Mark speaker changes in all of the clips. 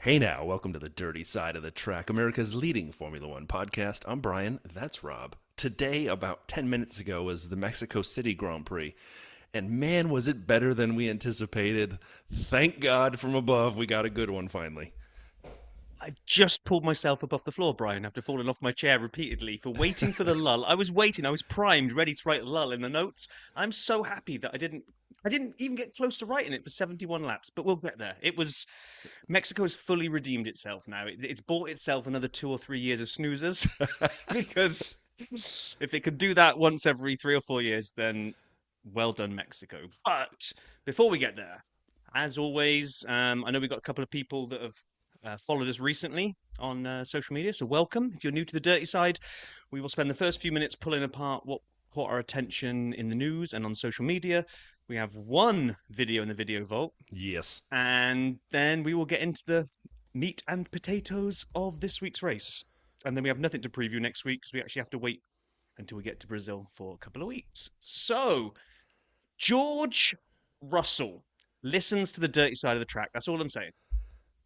Speaker 1: Hey now, welcome to the Dirty Side of the Track, America's leading Formula One podcast. I'm Brian, that's Rob. Today, about 10 minutes ago, was the Mexico City Grand Prix. And man, was it better than we anticipated. Thank God from above, we got a good one finally.
Speaker 2: I've just pulled myself up off the floor, Brian, after falling off my chair repeatedly for waiting for the lull. I was waiting, I was primed, ready to write lull in the notes. I'm so happy that I didn't even get close to writing it for 71 laps, but we'll get there. Mexico has fully redeemed itself now. It's bought itself another 2 or 3 years of snoozers because if it could do that once every 3 or 4 years, then well done, Mexico. But before we get there, as always, I know we've got a couple of people that have followed us recently on social media, so welcome. If you're new to the Dirty Side, we will spend the first few minutes pulling apart what caught our attention in the news and on social media. We have one video in the video vault.
Speaker 1: Yes.
Speaker 2: And then we will get into the meat and potatoes of this week's race. And then we have nothing to preview next week because we actually have to wait until we get to Brazil for a couple of weeks. So, George Russell listens to the Dirty Side of the Track. That's all I'm saying.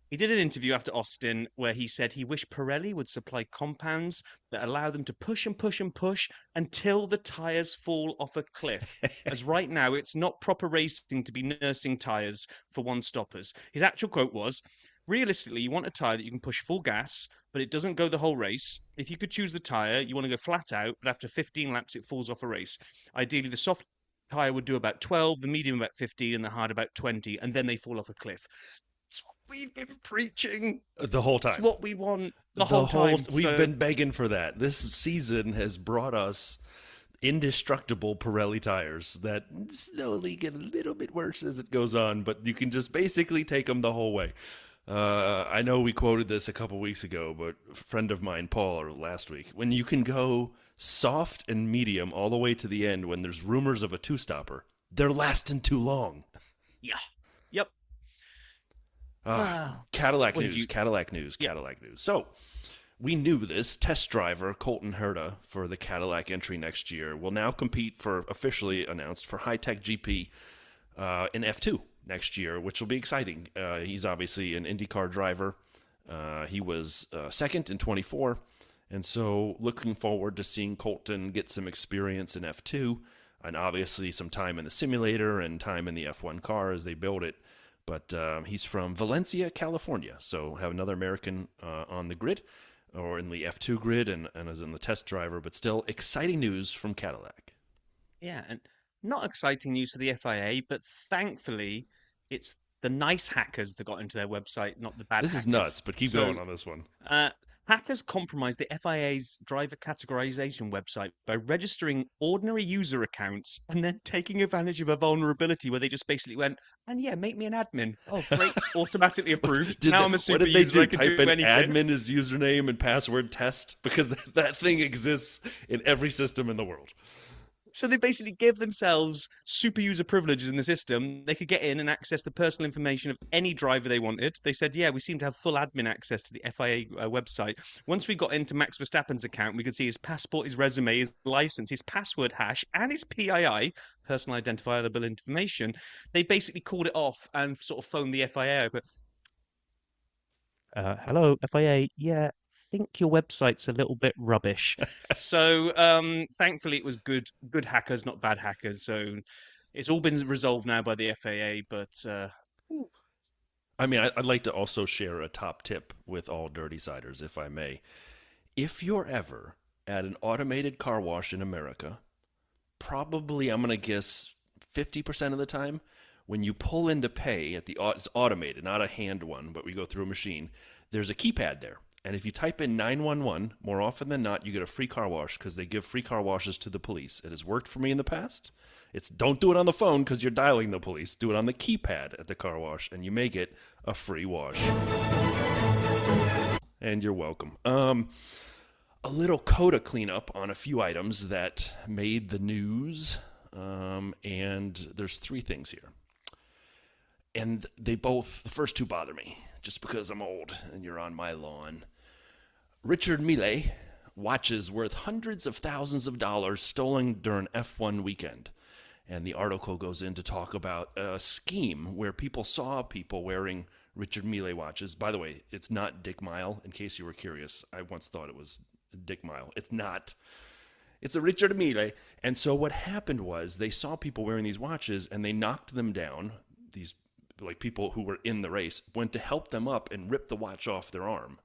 Speaker 2: He did an interview after Austin where he said he wished Pirelli would supply compounds that allow them to push and push and push until the tyres fall off a cliff. As right now, it's not proper racing to be nursing tyres for one-stoppers. His actual quote was, realistically, you want a tyre that you can push full gas, but it doesn't go the whole race. If you could choose the tyre, you want to go flat out, but after 15 laps, it falls off a race. Ideally, the soft tyre would do about 12, the medium about 15, and the hard about 20, and then they fall off a cliff. It's what we've been preaching
Speaker 1: The whole time.
Speaker 2: It's what we want the whole time.
Speaker 1: We've been begging for that. This season has brought us indestructible Pirelli tires that slowly get a little bit worse as it goes on, but you can just basically take them the whole way. I know we quoted this a couple weeks ago, but a friend of mine, Paul, or last week, when you can go soft and medium all the way to the end when there's rumors of a two-stopper, they're lasting too long.
Speaker 2: Yeah. Yep.
Speaker 1: Cadillac news. So, we knew this. Test driver Colton Herta for the Cadillac entry next year will now compete for, officially announced, for High-Tech GP in F2 next year, which will be exciting. He's obviously an IndyCar driver. He was second in 24, and so looking forward to seeing Colton get some experience in F2, and obviously some time in the simulator and time in the F1 car as they build it. But he's from Valencia, California, so have another American on the grid, or in the F2 grid, and as in the test driver, but still exciting news from Cadillac.
Speaker 2: Yeah, and not exciting news for the FIA, but thankfully it's the nice hackers that got into their website, not the bad hackers.
Speaker 1: This is nuts, but keep going on this one.
Speaker 2: Hackers compromised the FIA's driver categorization website by registering ordinary user accounts and then taking advantage of a vulnerability where they just basically went, and yeah, make me an admin. Oh, great, automatically approved. Now I'm a super user.
Speaker 1: What did they do?
Speaker 2: I can
Speaker 1: Type
Speaker 2: do
Speaker 1: in
Speaker 2: anything.
Speaker 1: admin as username and password test? Because that thing exists in every system in the world.
Speaker 2: So they basically gave themselves super user privileges in the system. They could get in and access the personal information of any driver they wanted. They said, yeah, we seem to have full admin access to the FIA website. Once we got into Max Verstappen's account, we could see his passport, his resume, his license, his password hash, and his PII, personal identifiable information. They basically called it off and sort of phoned the FIA. But, hello, FIA. Yeah, think your website's a little bit rubbish. So thankfully it was good hackers, not bad hackers. So it's all been resolved now by the FAA, but
Speaker 1: I mean, I'd like to also share a top tip with all Dirty Siders, if I may. If you're ever at an automated car wash in America, probably, I'm going to guess 50% of the time, when you pull in to pay at it's automated, not a hand one, but we go through a machine, there's a keypad there. And if you type in 911, more often than not, you get a free car wash because they give free car washes to the police. It has worked for me in the past. Don't do it on the phone because you're dialing the police. Do it on the keypad at the car wash, and you may get a free wash. And you're welcome. A little COTA cleanup on a few items that made the news, and there's 3 things here. And the first 2 bother me, just because I'm old and you're on my lawn. Richard Mille, watches worth hundreds of thousands of dollars stolen during F1 weekend. And the article goes in to talk about a scheme where people saw people wearing Richard Mille watches. By the way, it's not Dick Mile, in case you were curious. I once thought it was Dick Mile. It's not. It's a Richard Mille. And so what happened was they saw people wearing these watches and they knocked them down. These like people who were in the race went to help them up and rip the watch off their arm.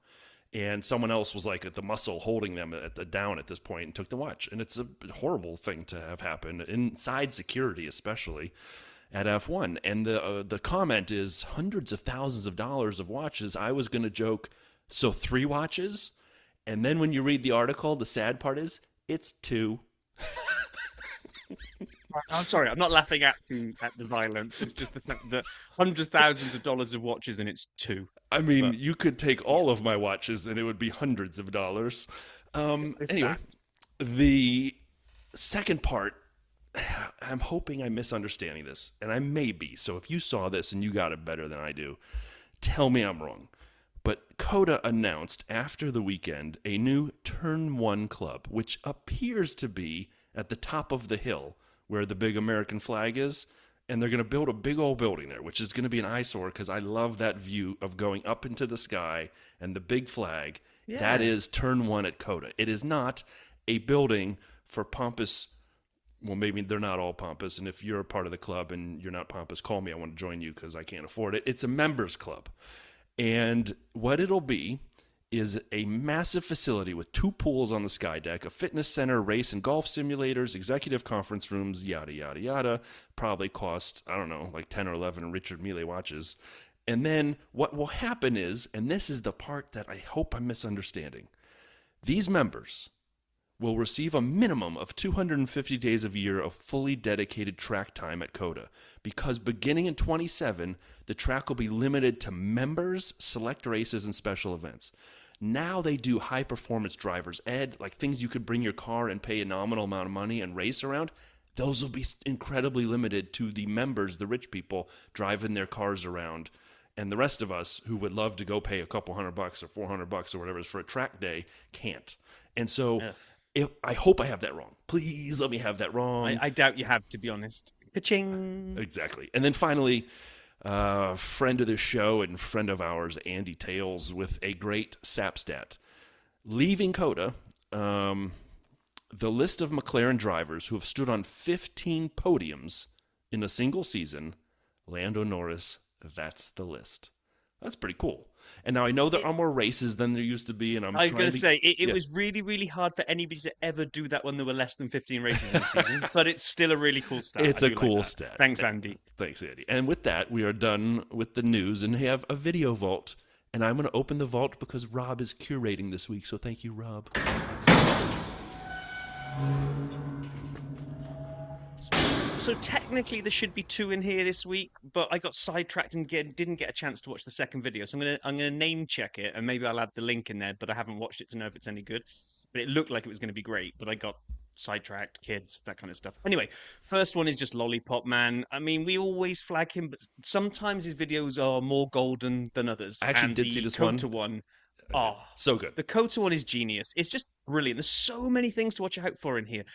Speaker 1: And someone else was like at the muscle holding them down at this point and took the watch. And it's a horrible thing to have happen inside security, especially at F1. And the comment is hundreds of thousands of dollars of watches. I was going to joke, so 3 watches? And then when you read the article, the sad part is it's 2.
Speaker 2: I'm sorry, I'm not laughing at the violence. It's just the fact that hundreds of thousands of dollars of watches and it's 2.
Speaker 1: I mean, you could take all of my watches and it would be hundreds of dollars. Anyway, the second part, I'm hoping I'm misunderstanding this, and I may be. So if you saw this and you got it better than I do, tell me I'm wrong. But COTA announced after the weekend a new Turn 1 club, which appears to be at the top of the hill where the big American flag is, and they're going to build a big old building there, which is going to be an eyesore because I love that view of going up into the sky and the big flag. Yeah. That is Turn 1 at COTA. It is not a building for pompous. Well, maybe they're not all pompous, and if you're a part of the club and you're not pompous, call me. I want to join you because I can't afford it. It's a members club. And what it'll be is a massive facility with 2 pools on the sky deck, a fitness center, race and golf simulators, executive conference rooms, yada, yada, yada. Probably cost, I don't know, like 10 or 11 Richard Mille watches. And then what will happen is, and this is the part that I hope I'm misunderstanding, these members will receive a minimum of 250 days a year of fully dedicated track time at COTA, because beginning in 27, the track will be limited to members, select races, and special events. Now they do high-performance driver's ed, like things you could bring your car and pay a nominal amount of money and race around. Those will be incredibly limited to the members, the rich people, driving their cars around. And the rest of us who would love to go pay a couple $100 or $400 or whatever it is for a track day can't. And so... Yeah. I hope I have that wrong. Please let me have that wrong.
Speaker 2: I doubt you have, to be honest. Ka-ching.
Speaker 1: Exactly. And then finally, friend of the show and friend of ours, Andy Tales, with a great SAP stat. Leaving COTA, the list of McLaren drivers who have stood on 15 podiums in a single season, Lando Norris, that's the list. That's pretty cool. And now I know there are more races than there used to be, and
Speaker 2: I was going to say, it was really, really hard for anybody to ever do that when there were less than 15 races in the season, but it's still a really cool stat.
Speaker 1: It's a cool stat.
Speaker 2: Thanks, Andy.
Speaker 1: Thanks, Andy. And with that, we are done with the news and have a video vault, and I'm going to open the vault because Rob is curating this week, so thank you, Rob.
Speaker 2: So technically there should be 2 in here this week, but I got sidetracked and didn't get a chance to watch the second video. So I'm gonna name check it, and maybe I'll add the link in there, but I haven't watched it to know if it's any good. But it looked like it was going to be great, but I got sidetracked, kids, that kind of stuff. Anyway, first one is just Lollipop Man. I mean, we always flag him, but sometimes his videos are more golden than others.
Speaker 1: I actually did see this
Speaker 2: COTA one. Oh,
Speaker 1: so good.
Speaker 2: The COTA one is genius. It's just brilliant. There's so many things to watch out for in here.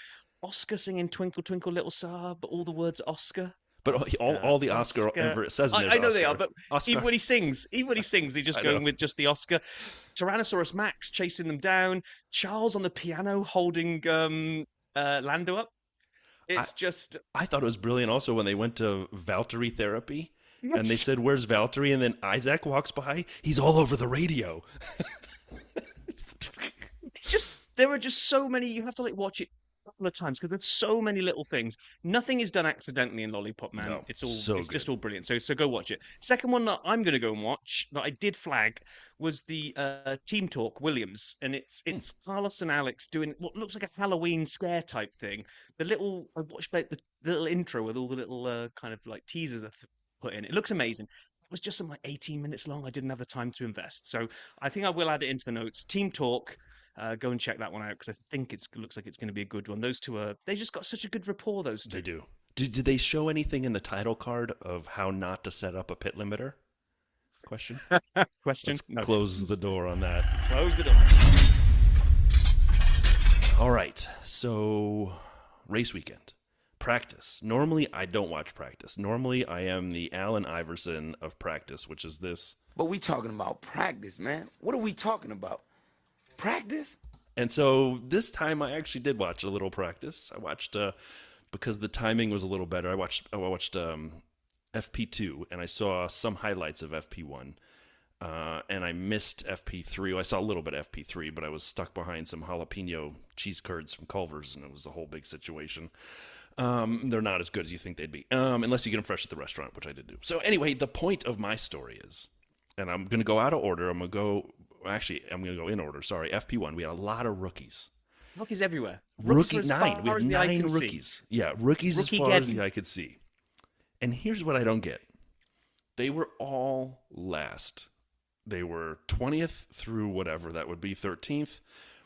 Speaker 2: Oscar singing Twinkle Twinkle Little Star, but all the words Oscar.
Speaker 1: But all the Oscar ever says in there is
Speaker 2: I know
Speaker 1: Oscar.
Speaker 2: they are, but
Speaker 1: Oscar.
Speaker 2: even when he sings, they're just going with just the Oscar. Tyrannosaurus Max chasing them down. Charles on the piano holding Lando up.
Speaker 1: I thought it was brilliant also when they went to Valtteri therapy.
Speaker 2: Yes.
Speaker 1: And they said, "Where's Valtteri?" And then Isaac walks by. He's all over the radio.
Speaker 2: It's just, there are just so many, you have to watch it couple of times because there's so many little things. Nothing is done accidentally in Lollipop Man.
Speaker 1: No,
Speaker 2: it's just all brilliant. So go watch it. Second one that I'm going to go and watch that I did flag was the Team Talk Williams, and it's Carlos and Alex doing what looks like a Halloween scare type thing. I watched the little intro with all the little kind of like teasers I've put in. It looks amazing. It was just like 18 minutes long. I didn't have the time to invest, so I think I will add it into the notes. Team Talk. Go and check that one out because I think it looks like it's going to be a good one. Those two they just got such a good rapport, those two.
Speaker 1: They do. Did they show anything in the title card of how not to set up a pit limiter? Question?
Speaker 2: Question?
Speaker 1: No. Close the door on that.
Speaker 2: Close the door.
Speaker 1: All right. So, race weekend. Practice. Normally, I don't watch practice. Normally, I am the Allen Iverson of practice, which is this
Speaker 3: But we talking about practice, man. What are we talking about? Practice?
Speaker 1: And so this time I actually did watch a little practice. I watched because the timing was a little better. I watched FP2 and I saw some highlights of FP1. And I missed FP3. Well, I saw a little bit of FP3, but I was stuck behind some jalapeno cheese curds from Culver's, and it was a whole big situation. They're not as good as you think they'd be, unless you get them fresh at the restaurant, which I did do. So anyway, the point of my story is, and I'm going to go out of order. I'm going to go in order. Sorry, FP1. We had a lot of rookies.
Speaker 2: Rookies everywhere.
Speaker 1: Rookie 9. We had 9 rookies. Yeah, rookies as far as the eye could see. And here's what I don't get. They were all last. They were 20th through whatever that would be 13th,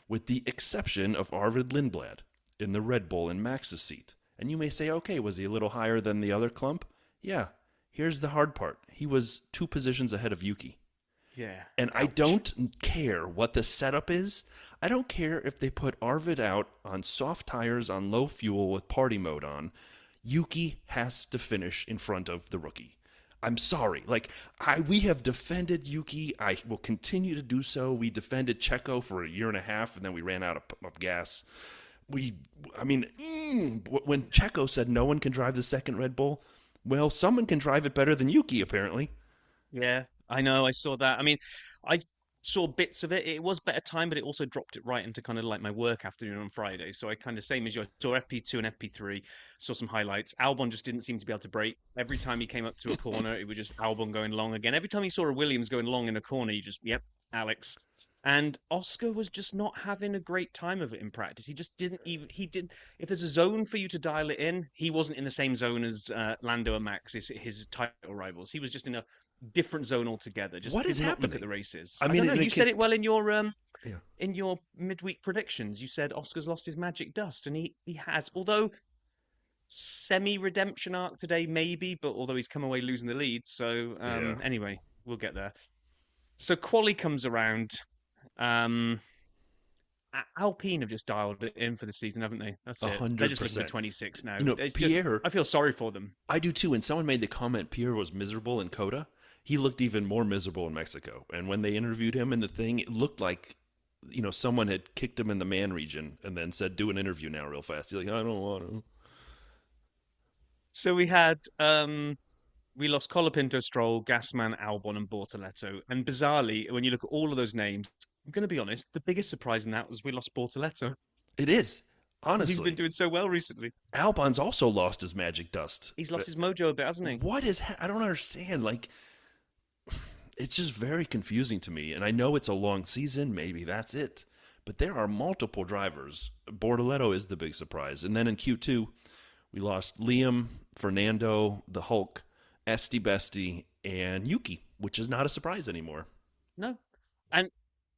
Speaker 1: with the exception of Arvid Lindblad in the Red Bull in Max's seat. And you may say, okay, was he a little higher than the other clump? Yeah. Here's the hard part. He was 2 positions ahead of Yuki.
Speaker 2: Yeah.
Speaker 1: And ouch. I don't care what the setup is. I don't care if they put Arvid out on soft tires on low fuel with party mode on. Yuki has to finish in front of the rookie. I'm sorry. We have defended Yuki. I will continue to do so. We defended Checo for a year and a half, and then we ran out of gas. When Checo said no one can drive the second Red Bull, well, someone can drive it better than Yuki, apparently.
Speaker 2: Yeah, I know. I saw that. I mean, I saw bits of it. It was better time, but it also dropped it right into kind of like my work afternoon on Friday. So I kind of, same as you, I saw FP2 and FP3, saw some highlights. Albon just didn't seem to be able to brake. Every time he came up to a corner, it was just Albon going long again. Every time he saw a Williams going long in a corner, you just, yep, Alex. And Oscar was just not having a great time of it in practice. He just didn't even, if there's a zone for you to dial it in, he wasn't in the same zone as Lando and Max, his title rivals. He was just in a different zone altogether. Just
Speaker 1: what is happening?
Speaker 2: Look at the races.
Speaker 1: I mean,
Speaker 2: don't know. You said it well in your midweek predictions. You said Oscar's lost his magic dust, and he has. Although semi-redemption arc today, maybe, but although he's come away losing the lead. So anyway, we'll get there. So Qualy comes around. Alpine have just dialed it in for the season, haven't they? That's it. 100%. They're just looking for 26 now.
Speaker 1: Pierre,
Speaker 2: I feel sorry for them.
Speaker 1: I do too. And someone made the comment Pierre was miserable in COTA. He looked even more miserable in Mexico. And when they interviewed him in the thing, it looked like, someone had kicked him in the man region and then said, do an interview now real fast. He's like, I don't want to.
Speaker 2: So we had, we lost Colapinto, Stroll, Gasman, Albon, and Bortoletto. And bizarrely, when you look at all of those names, I'm going to be honest, the biggest surprise in that was we lost Bortoletto.
Speaker 1: It is. Honestly.
Speaker 2: He's been doing so well recently.
Speaker 1: Albon's also lost his magic dust.
Speaker 2: He's lost his mojo a bit, hasn't he?
Speaker 1: I don't understand. It's just very confusing to me. And I know it's a long season. Maybe that's it. But there are multiple drivers. Bortoletto is the big surprise. And then in Q2, we lost Liam, Fernando, the Hulk, Esti Besti, and Yuki, which is not a surprise anymore.
Speaker 2: No. And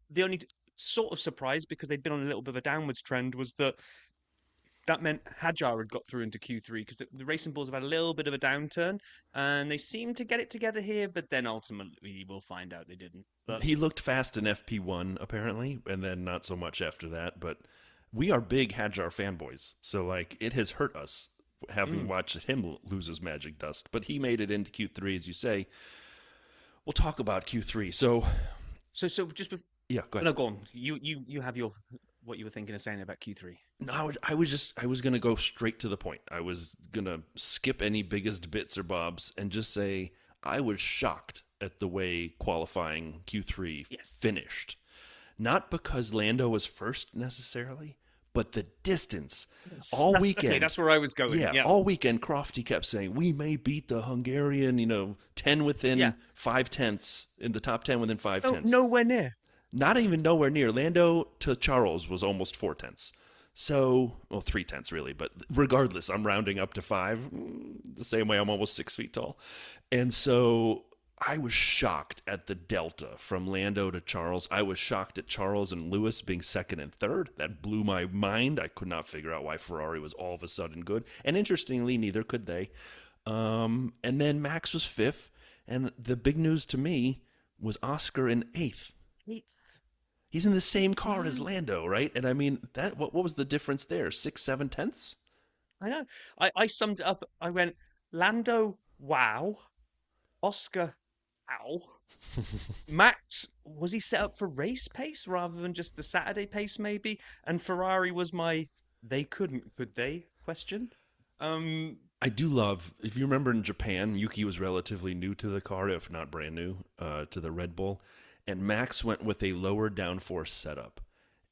Speaker 2: the only sort of surprise, because they'd been on a little bit of a downwards trend, was that meant Hadjar had got through into Q3, because the Racing Bulls have had a little bit of a downturn, and they seemed to get it together here, but then ultimately we'll find out they didn't. But
Speaker 1: he looked fast in FP1, apparently, and then not so much after that, but we are big Hadjar fanboys, so it has hurt us having watched him lose his magic dust, but he made it into Q3, as you say. We'll talk about Q3. So just before... Yeah, go ahead.
Speaker 2: No, go on. You have what you were thinking of saying about Q3.
Speaker 1: No, I was going to go straight to the point. I was going to skip any biggest bits or bobs and just say I was shocked at the way qualifying Q3 finished. Not because Lando was first necessarily, but the distance. All weekend.
Speaker 2: Okay, that's where I was going.
Speaker 1: Yeah, all weekend Crofty kept saying, we may beat the Hungarian, 10 within 5 tenths, in the top 10 within 5 tenths.
Speaker 2: Nowhere near.
Speaker 1: Not even nowhere near. Lando to Charles was almost 4 tenths. So, 3 tenths really, but regardless, I'm rounding up to 5, the same way I'm almost 6 feet tall. And so I was shocked at the delta from Lando to Charles. I was shocked at Charles and Lewis being second and third. That blew my mind. I could not figure out why Ferrari was all of a sudden good. And interestingly, neither could they. And then Max was fifth. And the big news to me was Oscar in eighth. He's in the same car as Lando, right? And I mean, what was the difference there? 6, 7 tenths?
Speaker 2: I know. I summed it up. I went, Lando, wow. Oscar, ow. Max, was he set up for race pace rather than just the Saturday pace, maybe? And Ferrari was my they couldn't, could they? Question. Um,
Speaker 1: I do love, if you remember in Japan, Yuki was relatively new to the car, if not brand new, to the Red Bull. And Max went with a lower downforce setup.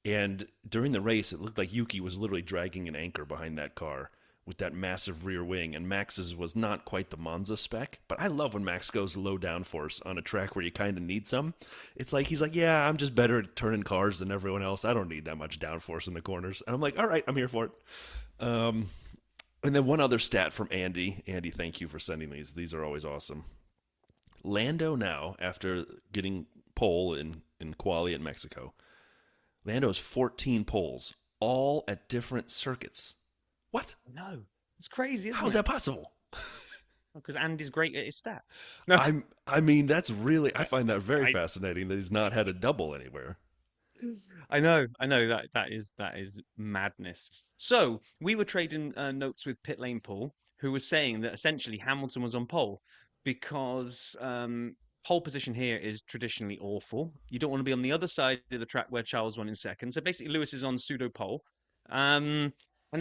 Speaker 1: And during the race, it looked like Yuki was literally dragging an anchor behind that car with that massive rear wing. And Max's was not quite the Monza spec. But I love when Max goes low downforce on a track where you kind of need some. It's like he's like, yeah, I'm just better at turning cars than everyone else. I don't need that much downforce in the corners. And I'm like, all right, I'm here for it. And then one other stat from Andy. Andy, thank you for sending these. These are always awesome. Lando now, after getting pole in Qualy at Mexico, Lando's 14 poles, all at different circuits. What?
Speaker 2: no, it's crazy. Isn't
Speaker 1: How is that possible?
Speaker 2: Because Andy's great at his stats.
Speaker 1: I mean, that's really, I find that very fascinating that he's not had a double anywhere.
Speaker 2: I know that is madness. So we were trading notes with Pitlane Paul, who was saying that essentially Hamilton was on pole because pole position here is traditionally awful. You don't want to be on the other side of the track where Charles won in second. So basically, Lewis is on pseudo pole, and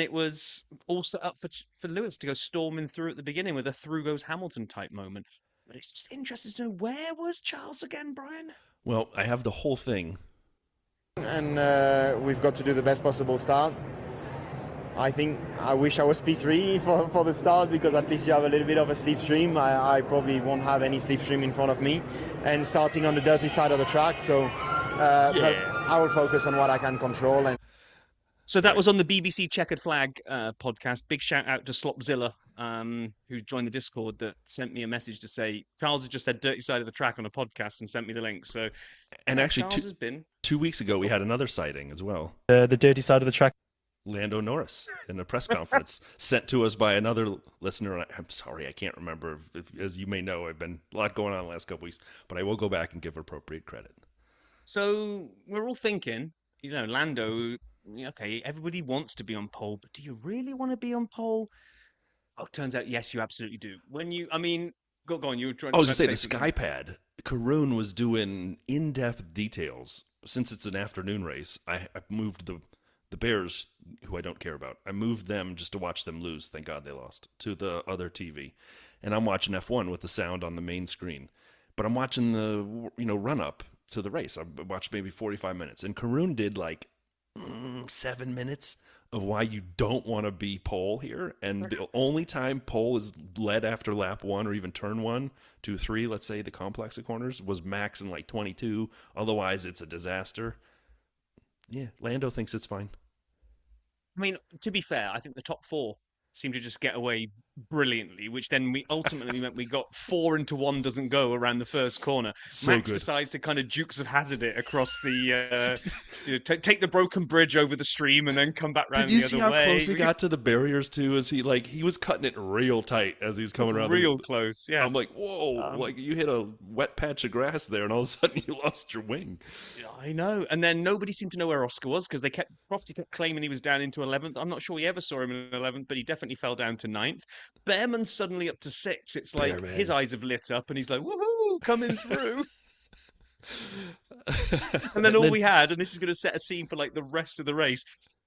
Speaker 2: it was all set up for Lewis to go storming through at the beginning with a through goes Hamilton type moment. But it's just interesting to know, where was Charles again, Brian?
Speaker 1: Well, I have the whole thing.
Speaker 4: And we've got to do the best possible start. I wish I was P3 for the start, because at least you have a little bit of a slipstream. I probably won't have any slipstream in front of me, and starting on the dirty side of the track. So but I will focus on what I can control.
Speaker 2: So that was on the BBC Checkered Flag podcast. Big shout out to Slopzilla, who joined the Discord, that sent me a message to say Charles has just said dirty side of the track on a podcast and sent me the link. So,
Speaker 1: And actually,
Speaker 2: Charles has been
Speaker 1: 2 weeks ago, we had another sighting as well.
Speaker 5: The dirty side of the track.
Speaker 1: Lando Norris in a press conference sent to us by another listener. I'm sorry, I can't remember. As you may know, I've been a lot going on the last couple weeks, but I will go back and give appropriate credit.
Speaker 2: So we're all thinking, Lando, okay, everybody wants to be on pole, but do you really want to be on pole? Oh, it turns out, yes, you absolutely do. Go on, you were trying
Speaker 1: I was
Speaker 2: to
Speaker 1: going to say, the Skypad, Karun was doing in-depth details. Since it's an afternoon race, I moved the Bears, who I don't care about, I moved them just to watch them lose. Thank God they lost, to the other TV. And I'm watching F1 with the sound on the main screen. But I'm watching the run-up to the race. I watched maybe 45 minutes. And Karun did like 7 minutes of why you don't want to be pole here. And the only time pole is led after lap 1 or even turn 1, 2, 3, let's say, the complex of corners, was Max in like 22. Otherwise, it's a disaster. Yeah, Lando thinks it's fine.
Speaker 2: I mean, to be fair, I think the top 4 seemed to just get away brilliantly, which then we ultimately meant we got 4 into 1 doesn't go around the first corner.
Speaker 1: So
Speaker 2: Max
Speaker 1: good.
Speaker 2: decides to kind of Dukes of Hazzard it across the, take the broken bridge over the stream and then come back round the other way.
Speaker 1: Did you see how close he got to the barriers too? As he was cutting it real tight as he's coming around.
Speaker 2: Real close, yeah.
Speaker 1: I'm like, whoa, like you hit a wet patch of grass there, and all of a sudden you lost your wing.
Speaker 2: I know. And then nobody seemed to know where Oscar was, because Crofty kept claiming he was down into 11th. I'm not sure we ever saw him in 11th, but he definitely fell down to 9th. Behrman's suddenly up to 6th. It's like
Speaker 1: Behrman.
Speaker 2: His eyes have lit up and he's like, woohoo, coming through. And then all we had, and this is going to set a scene for like the rest of the race,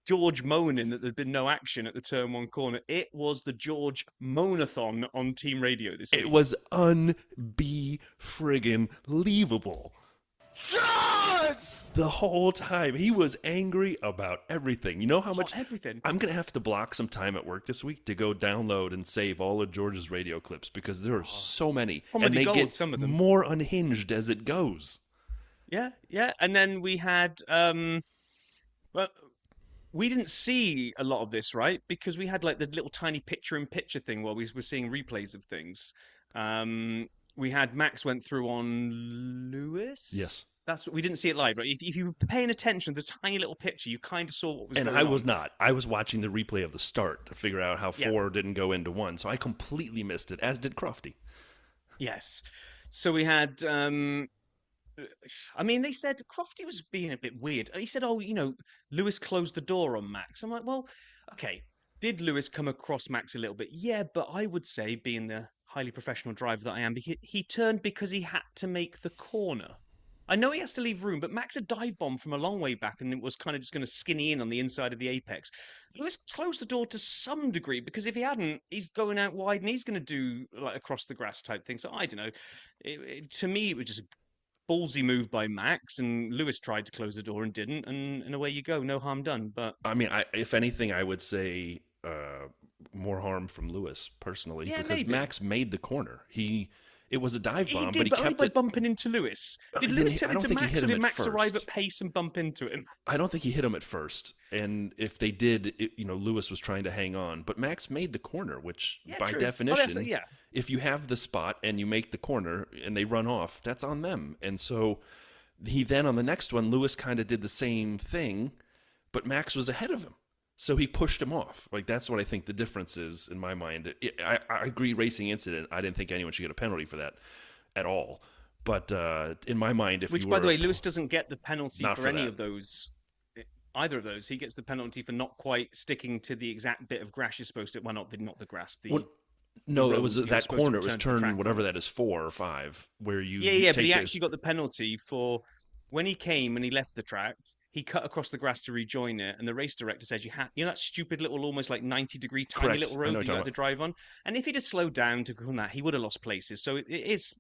Speaker 2: George moaning that there'd been no action at the turn 1 corner. It was the George Moanathon on team radio this week.
Speaker 1: It was friggin' believable. The whole time he was angry about everything. You know how much
Speaker 2: everything.
Speaker 1: I'm gonna have to block some time at work this week to go download and save all of George's radio clips, because there are so many, and they get
Speaker 2: some of them
Speaker 1: more unhinged as it goes.
Speaker 2: Yeah. And then we had, well, we didn't see a lot of this, right? Because we had like the little tiny picture-in-picture thing while we were seeing replays of things. We had Max went through on Lewis.
Speaker 1: Yes.
Speaker 2: That's what we didn't see it live, right? If you were paying attention to the tiny little picture, you kind of saw what was going on.
Speaker 1: And I was not. I was watching the replay of the start to figure out how 4 didn't go into 1. So I completely missed it, as did Crofty.
Speaker 2: Yes. So we had, they said Crofty was being a bit weird. He said, Lewis closed the door on Max. I'm like, well, okay. Did Lewis come across Max a little bit? Yeah, but I would say, being the highly professional driver that I am, he turned because he had to make the corner. I know he has to leave room, but Max had dive bombed from a long way back and it was kind of just going to skinny in on the inside of the apex. Lewis closed the door to some degree because if he hadn't, he's going out wide and he's going to do like across the grass type thing. So I don't know. To me, it was just a ballsy move by Max, and Lewis tried to close the door and didn't, and away you go. No harm done. But
Speaker 1: I mean, if anything, I would say more harm from Lewis personally, because
Speaker 2: maybe.
Speaker 1: Max made the corner. It was a dive bomb,
Speaker 2: he did,
Speaker 1: but he kept
Speaker 2: by
Speaker 1: it
Speaker 2: bumping into Lewis. Did Lewis turn into Max, or did Max arrive at pace and bump into him?
Speaker 1: I don't think he hit him at first, and if they did, Lewis was trying to hang on, but Max made the corner, which by
Speaker 2: true.
Speaker 1: definition, if you have the spot and you make the corner and they run off, that's on them. And so he then on the next one, Lewis kind of did the same thing, but Max was ahead of him. So he pushed him off. Like, that's what I think the difference is in my mind. I agree, racing incident. I didn't think anyone should get a penalty for that at all. But in my mind,
Speaker 2: Which, by the way, Lewis doesn't get the penalty for any of those. Either of those. He gets the penalty for not quite sticking to the exact bit of grass you're supposed to. Well, not the grass.
Speaker 1: No, it was that corner. It was turn whatever that is, 4 or 5, where you.
Speaker 2: Yeah, but he actually got the penalty for when he came and he left the track. He cut across the grass to rejoin it, and the race director says that stupid little, almost like 90-degree tiny little road that you had to drive on. And if he'd have slowed down to go on that, he would have lost places. So it is,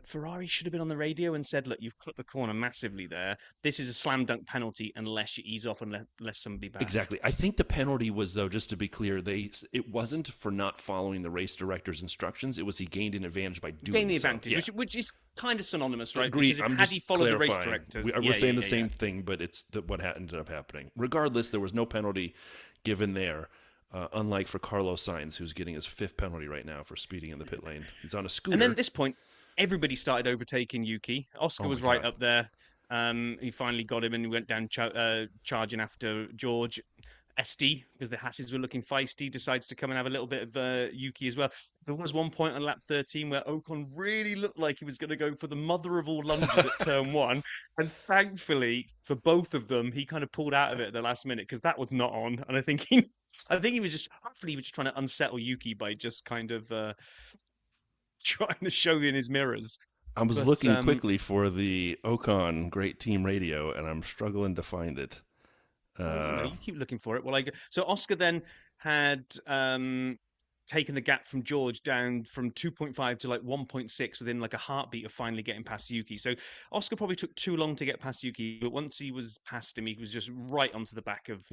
Speaker 2: Ferrari should have been on the radio and said, look, you've cut the corner massively there. This is a slam dunk penalty unless you ease off and let somebody pass.
Speaker 1: Exactly. I think the penalty was, though, just to be clear, it wasn't for not following the race director's instructions. It was he gained an advantage by doing so.
Speaker 2: Gained the advantage, which is kind of synonymous, right?
Speaker 1: Agreed.
Speaker 2: Because had he followed the race directors,
Speaker 1: we're saying the same thing, but it's what ended up happening. Regardless, there was no penalty given there, unlike for Carlos Sainz, who's getting his 5th penalty right now for speeding in the pit lane. He's on a scooter.
Speaker 2: And then at this point, everybody started overtaking Yuki. Oscar was right up there. He finally got him and he went down charging after George. SD, because the Hasses were looking feisty, decides to come and have a little bit of Yuki as well. There was one point on lap 13 where Ocon really looked like he was going to go for the mother of all lunges at turn 1. And thankfully, for both of them, he kind of pulled out of it at the last minute because that was not on. And I think he was just, hopefully he was just trying to unsettle Yuki by just kind of trying to show in his mirrors.
Speaker 1: I was looking quickly for the Ocon Great Team Radio, and I'm struggling to find it.
Speaker 2: You keep looking for it. Well, so Oscar then had taken the gap from George down from 2.5 to like 1.6 within like a heartbeat of finally getting past Yuki. So Oscar probably took too long to get past Yuki, but once he was past him, he was just right onto the back of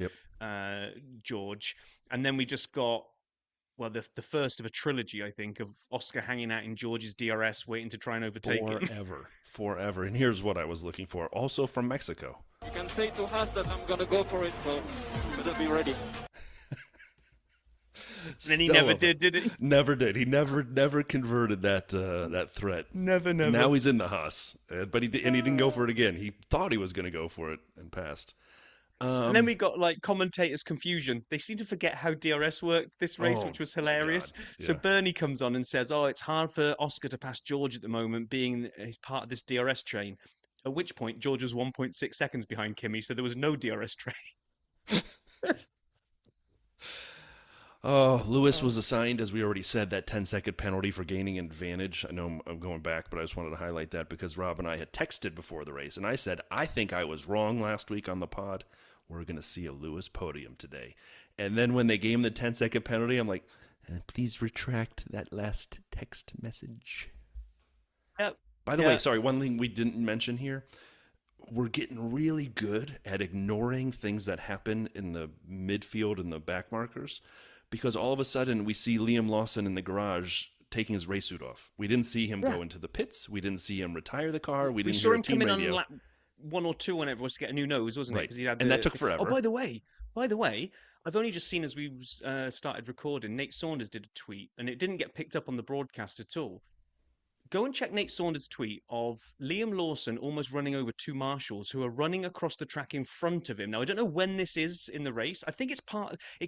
Speaker 2: George. And then we just got, well, the first of a trilogy, I think, of Oscar hanging out in George's DRS, waiting to try and overtake him.
Speaker 1: Forever. And here's what I was looking for, also from Mexico.
Speaker 5: You can say to Haas that I'm going to go for it, so better be ready.
Speaker 2: And then he never did he?
Speaker 1: Never did. He never converted that threat.
Speaker 2: Never.
Speaker 1: Now he's in the Haas, but he didn't go for it again. He thought he was going to go for it and passed.
Speaker 2: And then we got like commentators' confusion. They seem to forget how DRS worked this race, which was hilarious.
Speaker 1: Yeah.
Speaker 2: So Bernie comes on and says, it's hard for Oscar to pass George at the moment, being he's part of this DRS train. At which point, George was 1.6 seconds behind Kimi, so there was no DRS train.
Speaker 1: Lewis was assigned, as we already said, that 10-second penalty for gaining an advantage. I know I'm going back, but I just wanted to highlight that because Rob and I had texted before the race, and I said, I think I was wrong last week on the pod. We're going to see a Lewis podium today. And then when they gave him the 10-second penalty, I'm like, please retract that last text message.
Speaker 2: Yep.
Speaker 1: By the way, sorry, one thing we didn't mention here. We're getting really good at ignoring things that happen in the midfield and the back markers, because all of a sudden we see Liam Lawson in the garage taking his race suit off. We didn't see him go into the pits. We didn't see him retire the car. We didn't
Speaker 2: saw
Speaker 1: hear
Speaker 2: him
Speaker 1: a team
Speaker 2: come in
Speaker 1: radio.
Speaker 2: on lap 1 or 2 whenever it was to get a new nose, wasn't it?
Speaker 1: Right.
Speaker 2: Because he had
Speaker 1: and that took forever.
Speaker 2: Oh, by the way, I've only just seen as we started recording, Nate Saunders did a tweet, and it didn't get picked up on the broadcast at all. Go and check Nate Saunders' tweet of Liam Lawson almost running over 2 marshals who are running across the track in front of him. Now, I don't know when this is in the race. I think it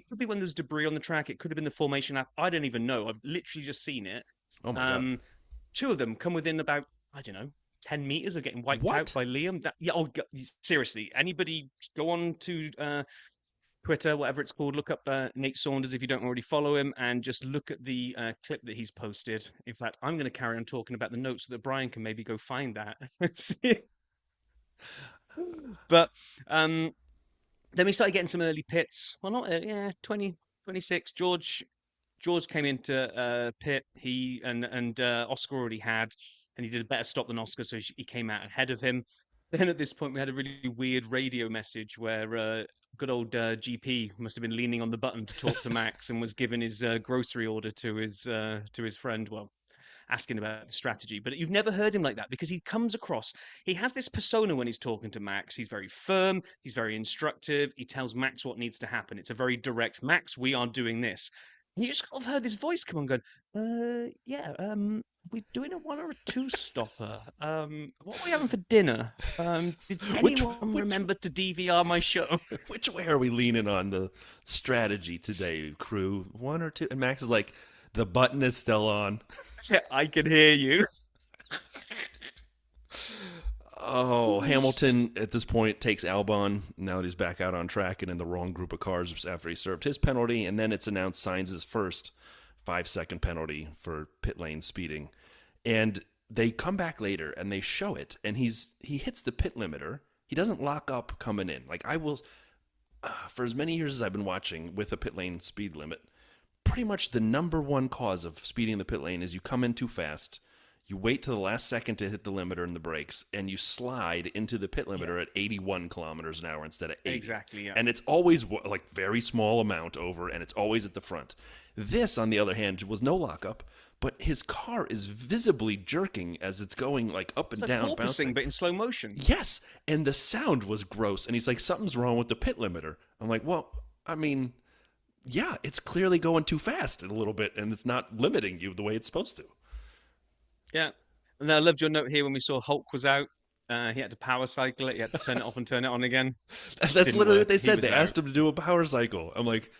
Speaker 2: could be when there's debris on the track. It could have been the formation lap. I don't even know. I've literally just seen it.
Speaker 1: Oh, my God.
Speaker 2: 2 of them come within about, 10 meters of getting wiped out by Liam. Seriously, anybody go on to Twitter, whatever it's called. Look up Nate Saunders if you don't already follow him, and just look at the clip that he's posted. In fact, I'm going to carry on talking about the notes so that Brian can maybe go find that. But then we started getting some early pits. Well, not 20, 26. George came into pit. He and Oscar already had, and he did a better stop than Oscar, so he came out ahead of him. Then at this point, we had a really weird radio message where good old GP must have been leaning on the button to talk to Max and was giving his grocery order to his friend. Well, asking about the strategy, but you've never heard him like that because he comes across, he has this persona when he's talking to Max. He's very firm, he's very instructive, he tells Max what needs to happen. It's a very direct, Max, we are doing this. And you just kind of heard this voice come on going, we're doing a 1 or a 2 stopper. What are we having for dinner? Did anyone remember to DVR my show?
Speaker 1: Which way are we leaning on the strategy today, crew? 1 or 2? And Max is like, the button is still on.
Speaker 2: Yeah, I can hear you.
Speaker 1: Oh, Hamilton at this point takes Albon. Now that he's back out on track and in the wrong group of cars after he served his penalty. And then it's announced Sainz's first 5-second penalty for pit lane speeding. And they come back later and they show it. And he hits the pit limiter. He doesn't lock up coming in. Like I will, for as many years as I've been watching with a pit lane speed limit, pretty much the number one cause of speeding the pit lane is you come in too fast. You wait till the last second to hit the limiter and the brakes, and you slide into the pit limiter at 81 kilometers an hour instead of 80.
Speaker 2: Exactly, yeah.
Speaker 1: And it's always like very small amount over, and it's always at the front. This, on the other hand, was no lockup, but his car is visibly jerking as it's going like up and down, bouncing,
Speaker 2: but in slow motion.
Speaker 1: Yes, and the sound was gross. And he's like, "Something's wrong with the pit limiter." I'm like, "Well, I mean, yeah, it's clearly going too fast a little bit, and it's not limiting you the way it's supposed to."
Speaker 2: Yeah. And then I loved your note here when we saw Hulk was out. He had to power cycle it. He had to turn it off and turn it on again.
Speaker 1: That's literally what they said. They asked him to do a power cycle. I'm like,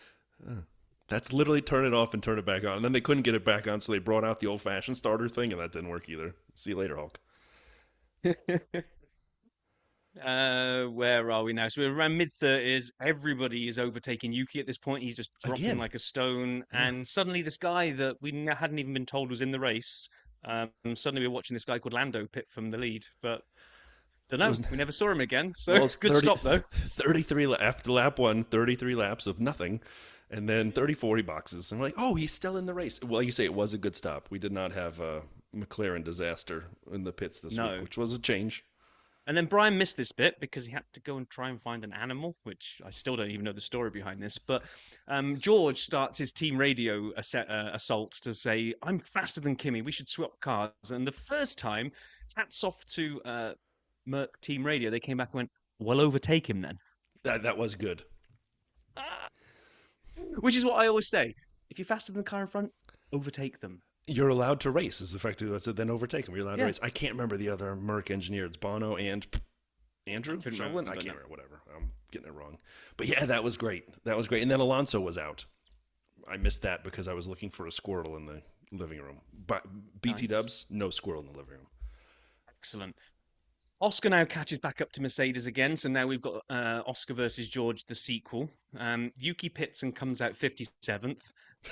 Speaker 1: that's literally turn it off and turn it back on. And then they couldn't get it back on, so they brought out the old-fashioned starter thing, and that didn't work either. See you later, Hulk.
Speaker 2: Where are we now? So we're around mid-30s. Everybody is overtaking Yuki at this point. He's just dropping like a stone. Yeah. And suddenly this guy that we hadn't even been told was in the race, suddenly we're watching this guy called Lando pit from the lead. But don't know. We never saw him again. So it's good stop, though.
Speaker 1: 33 after lap 1, 33 laps of nothing. And then 34 he boxes. And we're like, oh, he's still in the race. Well, you say it was a good stop. We did not have a McLaren disaster in the pits this week, which was a change.
Speaker 2: And then Brian missed this bit because he had to go and try and find an animal, which I still don't even know the story behind this. But George starts his team radio assault to say, I'm faster than Kimi. We should swap cars. And the first time, hats off to Merc Team Radio, they came back and went, well, overtake him then.
Speaker 1: That was good.
Speaker 2: Which is what I always say. If you're faster than the car in front, overtake them.
Speaker 1: You're allowed to race, is effectively what I said, then overtake them. You're allowed to race. I can't remember the other Merc engineer. It's Bono and Andrew Chauvelin? I can't remember, whatever. I'm getting it wrong. But yeah, that was great. That was great. And then Alonso was out. I missed that because I was looking for a squirrel in the living room. But BT Dubs, no squirrel in the living room.
Speaker 2: Excellent. Oscar now catches back up to Mercedes again. So now we've got Oscar versus George, the sequel. Yuki pits and comes out 57th.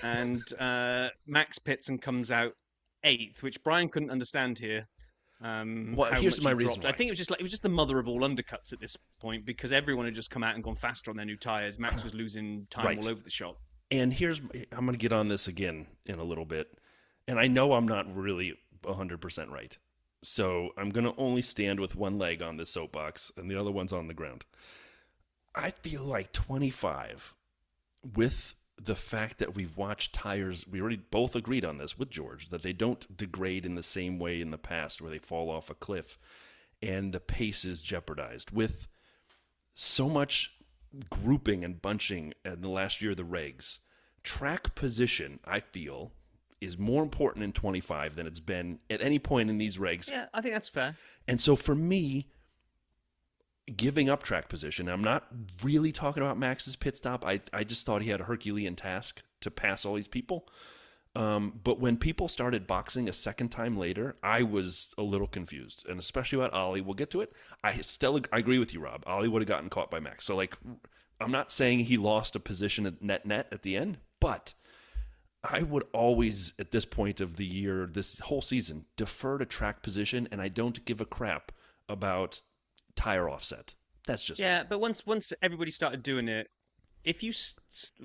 Speaker 2: And Max pits and comes out 8th, which Brian couldn't understand here.
Speaker 1: Well, here's my reason why.
Speaker 2: I think it was just the mother of all undercuts at this point because everyone had just come out and gone faster on their new tires. Max was losing time all over the shop.
Speaker 1: And I'm going to get on this again in a little bit. And I know I'm not really 100% right. So I'm going to only stand with one leg on this soapbox and the other one's on the ground. I feel like 25 with the fact that we've watched tires, we already both agreed on this with George, that they don't degrade in the same way in the past where they fall off a cliff and the pace is jeopardized. With so much grouping and bunching in the last year of the regs, track position, I feel, is more important in 25 than it's been at any point in these regs.
Speaker 2: Yeah, I think that's fair.
Speaker 1: And so for me, giving up track position, I'm not really talking about Max's pit stop. I just thought he had a Herculean task to pass all these people. But when people started boxing a second time later, I was a little confused, and especially about Ollie. We'll get to it. I agree with you, Rob. Ollie would have gotten caught by Max. So, like, I'm not saying he lost a position at net at the end, but I would always, at this point of the year, this whole season, defer to track position, and I don't give a crap about tire offset. That's just
Speaker 2: Yeah, but once everybody started doing it, if you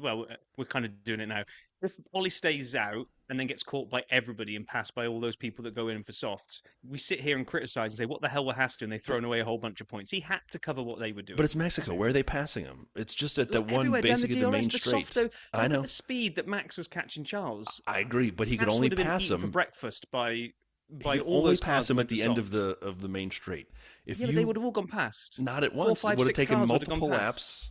Speaker 2: well, we're kind of doing it now. If Ollie stays out and then gets caught by everybody and passed by all those people that go in for softs, we sit here and criticize and say, "What the hell were Haas doing? They've thrown away a whole bunch of points." He had to cover what they were doing.
Speaker 1: But it's Mexico. Where are they passing him? It's just at that one,
Speaker 2: Everywhere, down
Speaker 1: basically the main
Speaker 2: DRS,
Speaker 1: straight.
Speaker 2: soft, though.
Speaker 1: I know.
Speaker 2: At the speed that Max was catching Charles.
Speaker 1: I agree, but he could
Speaker 2: Max
Speaker 1: only
Speaker 2: would have been
Speaker 1: pass
Speaker 2: eaten
Speaker 1: him
Speaker 2: for breakfast by
Speaker 1: he
Speaker 2: all
Speaker 1: only
Speaker 2: those
Speaker 1: pass
Speaker 2: cars
Speaker 1: him
Speaker 2: that
Speaker 1: at the
Speaker 2: went
Speaker 1: end
Speaker 2: for
Speaker 1: of the main straight. If
Speaker 2: Yeah, but they would have all gone past.
Speaker 1: not at
Speaker 2: 4,
Speaker 1: once,
Speaker 2: 5,
Speaker 1: it would have
Speaker 2: 6
Speaker 1: taken
Speaker 2: cars would have
Speaker 1: multiple
Speaker 2: gone past.
Speaker 1: laps.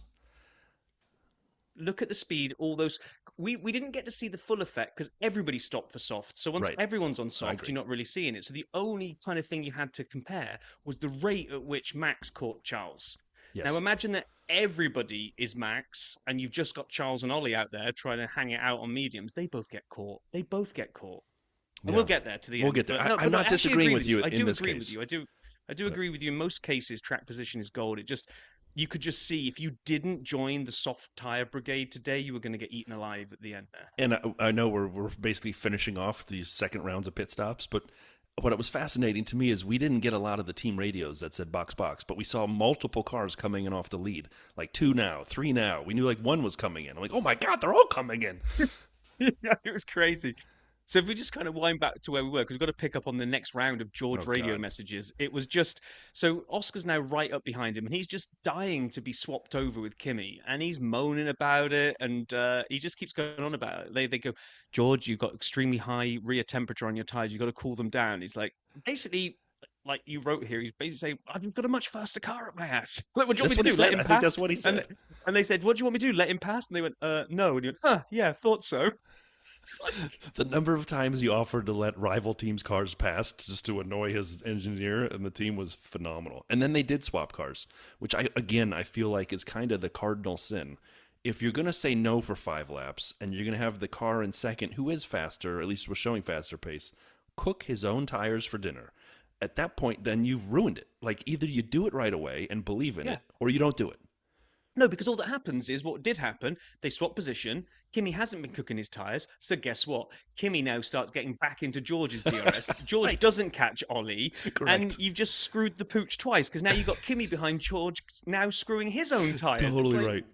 Speaker 2: Look at the speed, all those. We didn't get to see the full effect because everybody stopped for soft. So once
Speaker 1: Right.
Speaker 2: everyone's on
Speaker 1: I
Speaker 2: soft,
Speaker 1: agree.
Speaker 2: you're not really seeing it. So the only kind of thing you had to compare was the rate at which Max caught Charles.
Speaker 1: Yes.
Speaker 2: Now imagine that everybody is Max and you've just got Charles and Ollie out there trying to hang it out on mediums. They both get caught. And
Speaker 1: Yeah.
Speaker 2: we'll get there to the end.
Speaker 1: We'll get there.
Speaker 2: But
Speaker 1: I'm not
Speaker 2: I actually
Speaker 1: disagreeing
Speaker 2: agree
Speaker 1: with you
Speaker 2: I
Speaker 1: in
Speaker 2: do
Speaker 1: this
Speaker 2: agree
Speaker 1: case.
Speaker 2: with you. I do agree with you. In most cases, track position is gold. You could just see if you didn't join the soft tire brigade today, you were going to get eaten alive at the end there.
Speaker 1: And I know we're basically finishing off these second rounds of pit stops, but what was fascinating to me is we didn't get a lot of the team radios that said box, but we saw multiple cars coming in off the lead, like 2 now, 3 now. We knew like 1 was coming in. I'm like, oh my God, they're all coming in.
Speaker 2: Yeah, it was crazy. So if we just kind of wind back to where we were, because we've got to pick up on the next round of George radio
Speaker 1: God.
Speaker 2: messages. It was just, so Oscar's now right up behind him, and he's just dying to be swapped over with Kimi, and he's moaning about it, and he just keeps going on about it. They go, George, you've got extremely high rear temperature on your tires, you've got to cool them down. He's like, basically, like you wrote here, he's basically saying, I've got a much faster car up my ass. Like, what do you want me to do? Let him
Speaker 1: I
Speaker 2: pass?
Speaker 1: think that's what he said.
Speaker 2: And they said, what do you want me to do? Let him pass? And they went, no. And he went, yeah, thought so. It's like,
Speaker 1: The number of times he offered to let rival teams' cars pass just to annoy his engineer and the team was phenomenal. And then they did swap cars, which I feel like is kind of the cardinal sin. If you're going to say no for 5 laps and you're going to have the car in second who is faster, or at least was showing faster pace, cook his own tires for dinner. At that point, then you've ruined it. Like either you do it right away and believe in it, or you don't do it.
Speaker 2: No, because all that happens is what did happen. They swap position. Kimi hasn't been cooking his tyres. So guess what? Kimi now starts getting back into George's DRS. George
Speaker 1: Right.
Speaker 2: doesn't catch Ollie.
Speaker 1: Correct.
Speaker 2: And you've just screwed the pooch twice because now you've got Kimi behind George now screwing his own tyres. It's
Speaker 1: Totally
Speaker 2: like,
Speaker 1: right.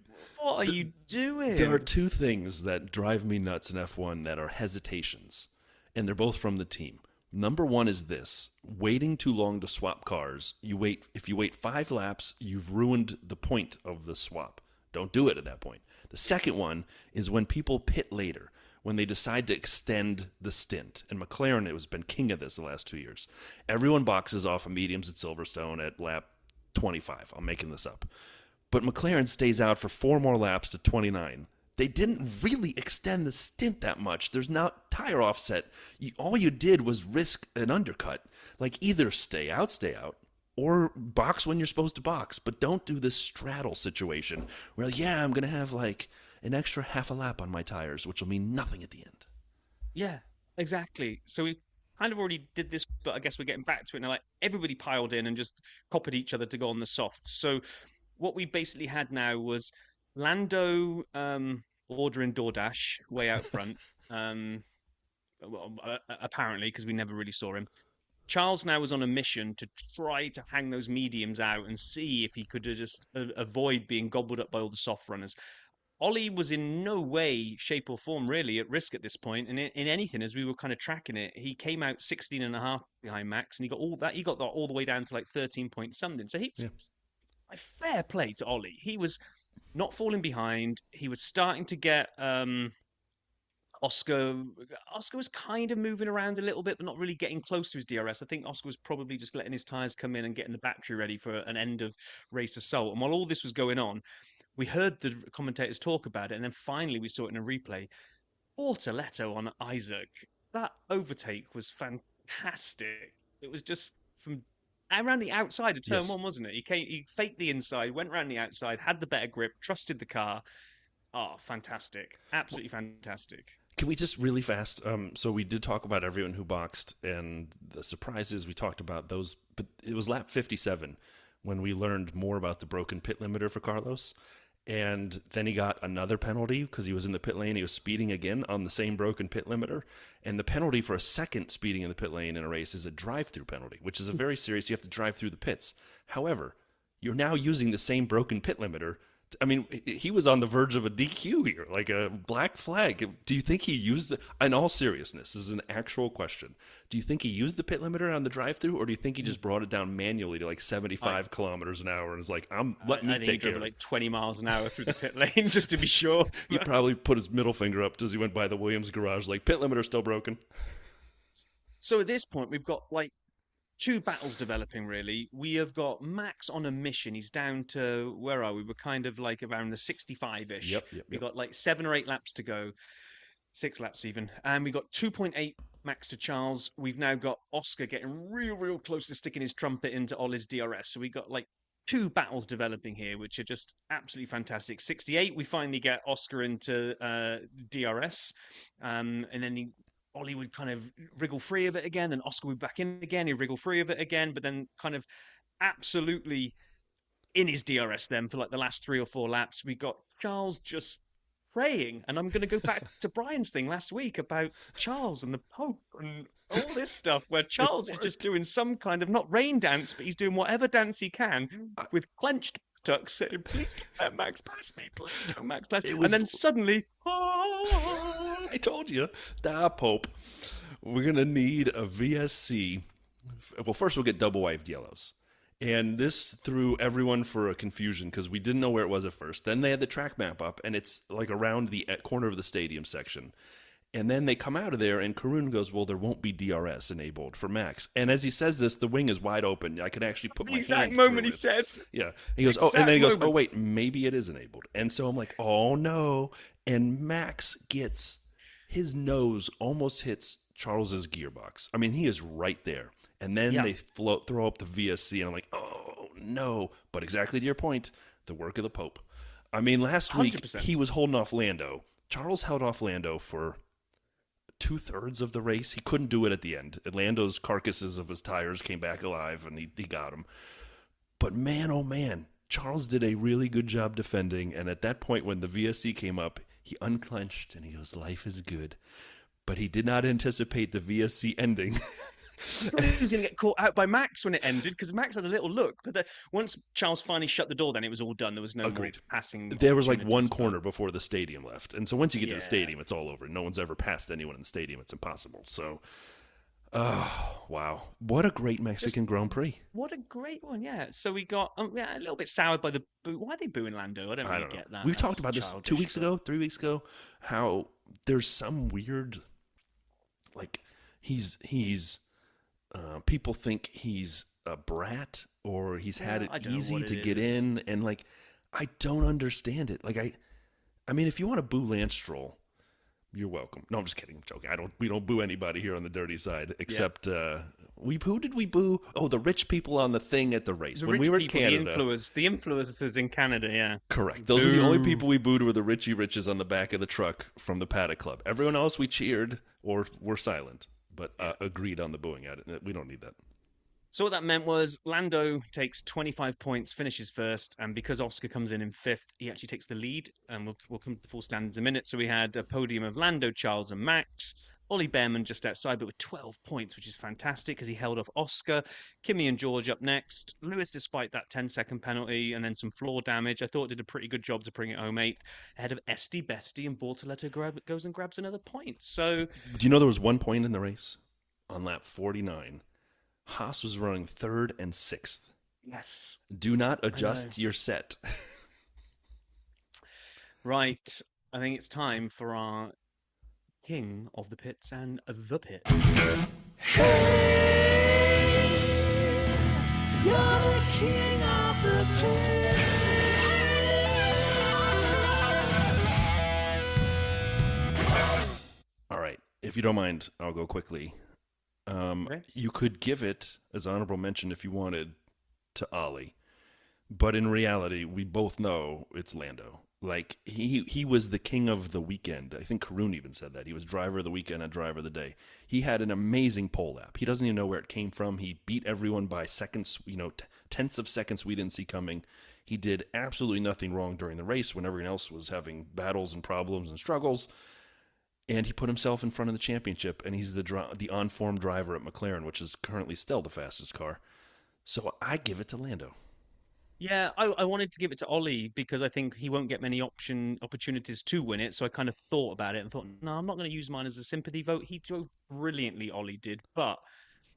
Speaker 2: What are you doing?
Speaker 1: There are 2 things that drive me nuts in F1 that are hesitations, and they're both from the team. Number 1 is this: waiting too long to swap cars. If you wait 5 laps, you've ruined the point of the swap. Don't do it at that point. The second one is when people pit later, when they decide to extend the stint. And McLaren has been king of this the last 2 years. Everyone boxes off of mediums at Silverstone at lap 25. I'm making this up. But McLaren stays out for 4 more laps to 29. They didn't really extend the stint that much. There's not tire offset. All you did was risk an undercut. Like either stay out, or box when you're supposed to box. But don't do this straddle situation where, I'm going to have like an extra half a lap on my tires, which will mean nothing at the end.
Speaker 2: Yeah, exactly. So we kind of already did this, but I guess we're getting back to it now. Like everybody piled in and just copied each other to go on the softs. So what we basically had now was Lando ordering DoorDash way out front. Apparently, because we never really saw him. Charles now was on a mission to try to hang those mediums out and see if he could just avoid being gobbled up by all the soft runners. Ollie was in no way, shape or form really at risk at this point. And in anything, as we were kind of tracking it, he came out 16 and a half behind Max and he got that all the way down to like 13 point something. So he was a fair play to Ollie. He was not falling behind. He was starting to get Oscar was kind of moving around a little bit, but not really getting close to his DRS. I think Oscar was probably just letting his tyres come in and getting the battery ready for an end of race assault. And while all this was going on, we heard the commentators talk about it, and then finally we saw it in a replay. Bortoletto on Isaac. That overtake was fantastic. It was just from around the outside of turn 1, wasn't it? He faked the inside, went around the outside, had the better grip, trusted the car. Oh, fantastic. Absolutely fantastic.
Speaker 1: Can we just really fast? So we did talk about everyone who boxed and the surprises. We talked about those, but it was lap 57 when we learned more about the broken pit limiter for Carlos. And then he got another penalty because he was in the pit lane. He was speeding again on the same broken pit limiter. And the penalty for a second speeding in the pit lane in a race is a drive-through penalty, which is a very serious. You have to drive through the pits. However, you're now using the same broken pit limiter. I mean, he was on the verge of a DQ here, like a black flag. Do you think he used in all seriousness, this is an actual question. Do you think he used the pit limiter on the drive-through, or do you think he just brought it down manually to like 75 kilometers an hour and was like, let me
Speaker 2: I think
Speaker 1: take
Speaker 2: he
Speaker 1: care
Speaker 2: drove
Speaker 1: of it?
Speaker 2: like 20 miles an hour through the pit lane just to be sure.
Speaker 1: He probably put his middle finger up as he went by the Williams garage, like, pit limiter still broken.
Speaker 2: So at this point, we've got like two battles developing, really. We have got Max on a mission. He's down to, where are we? We're kind of like around the 65-ish.
Speaker 1: Yep.
Speaker 2: We've got like 7 or 8 laps to go. 6 laps even. And we got 2.8 Max to Charles. We've now got Oscar getting real close to sticking his trumpet into Ollie's DRS. So we got like 2 battles developing here, which are just absolutely fantastic. 68, we finally get Oscar into DRS. And then Ollie would kind of wriggle free of it again, and Oscar would be back in again. He'd wriggle free of it again, but then kind of absolutely in his DRS then for like the last 3 or 4 laps. We got Charles just praying, and I'm going to go back to Brian's thing last week about Charles and the Pope and all this stuff, where Charles is just doing some kind of, not rain dance, but he's doing whatever dance he can with clenched buttocks, saying, please don't let Max pass me, please don't Max pass me. And then suddenly,
Speaker 1: I told you, the Pope. We're going to need a VSC. Well, first we'll get double waved yellows. And this threw everyone for a confusion because we didn't know where it was at first. Then they had the track map up, and it's like around the corner of the stadium section. And then they come out of there, and Karun goes, well, there won't be DRS enabled for Max. And as he says this, the wing is wide open. I could actually put my hand
Speaker 2: exact
Speaker 1: through
Speaker 2: moment he
Speaker 1: it.
Speaker 2: says.
Speaker 1: Yeah. He goes, and then he goes, oh, wait, maybe it is enabled. And so I'm like, oh, no. And Max gets, his nose almost hits Charles's gearbox. I mean, he is right there. And then they throw up the VSC, and I'm like, oh, no. But exactly to your point, the work of the Pope. I mean, last
Speaker 2: 100%.
Speaker 1: week, he was holding off Lando. Charles held off Lando for 2/3 of the race. He couldn't do it at the end. Lando's carcasses of his tires came back alive, and he got him. But man, oh man, Charles did a really good job defending. And at that point, when the VSC came up, he unclenched, and he goes, life is good. But he did not anticipate the VSC ending.
Speaker 2: He was going to get caught out by Max when it ended, because Max had a little look. But once Charles finally shut the door, then it was all done. There was no more passing.
Speaker 1: There was like one corner before the stadium left. And so once you get to the stadium, it's all over. No one's ever passed anyone in the stadium. It's impossible. So, wow. What a great Mexican Grand Prix.
Speaker 2: What a great one, yeah. So we got a little bit soured by the boo. Why are they booing Lando? I don't really get that.
Speaker 1: We talked about this 2 weeks ago, 3 weeks ago, how there's some weird, like, he's people think he's a brat or he's had it easy to get in, and like, I don't understand it. Like, I mean, if you want to boo Lance Stroll, you're welcome. No, I'm just kidding. I'm joking. We don't boo anybody here on the dirty side, except who did we boo? Oh, the rich people on the thing at the race when we were in Canada.
Speaker 2: The influencers in Canada, yeah.
Speaker 1: Correct. Those are the only people we booed were the Richie Riches on the back of the truck from the Paddock Club. Everyone else we cheered or were silent, but agreed on the booing at it. We don't need that.
Speaker 2: So what that meant was Lando takes 25 points, finishes first, and because Oscar comes in 5th, he actually takes the lead, and we'll come to the full standings in a minute. So we had a podium of Lando, Charles, and Max. Ollie Behrman just outside, but with 12 points, which is fantastic because he held off Oscar. Kimmy and George up next. Lewis, despite that 10-second penalty and then some floor damage, I thought did a pretty good job to bring it home 8th, ahead of Esty Bestie, and Bortoletto goes and grabs another point. So,
Speaker 1: do you know there was 1 point in the race on lap 49? Haas was running 3rd and 6th.
Speaker 2: Yes.
Speaker 1: Do not adjust your set.
Speaker 2: Right. I think it's time for our king of the pits and the pits.
Speaker 6: Hey, you're the king of the pits.
Speaker 1: All right. If you don't mind, I'll go quickly.
Speaker 2: Okay.
Speaker 1: You could give it as honorable mention if you wanted to Ollie, but in reality, we both know it's Lando. Like, he was the king of the weekend. I think Karun even said that. He was driver of the weekend and driver of the day. He had an amazing pole lap. He doesn't even know where it came from. He beat everyone by seconds, tenths of seconds we didn't see coming. He did absolutely nothing wrong during the race when everyone else was having battles and problems and struggles. And he put himself in front of the championship, and he's the on-form driver at McLaren, which is currently still the fastest car. So I give it to Lando.
Speaker 2: Yeah, I wanted to give it to Ollie because I think he won't get many opportunities to win it. So I kind of thought about it and thought, no, I'm not going to use mine as a sympathy vote. He drove brilliantly, Ollie did. But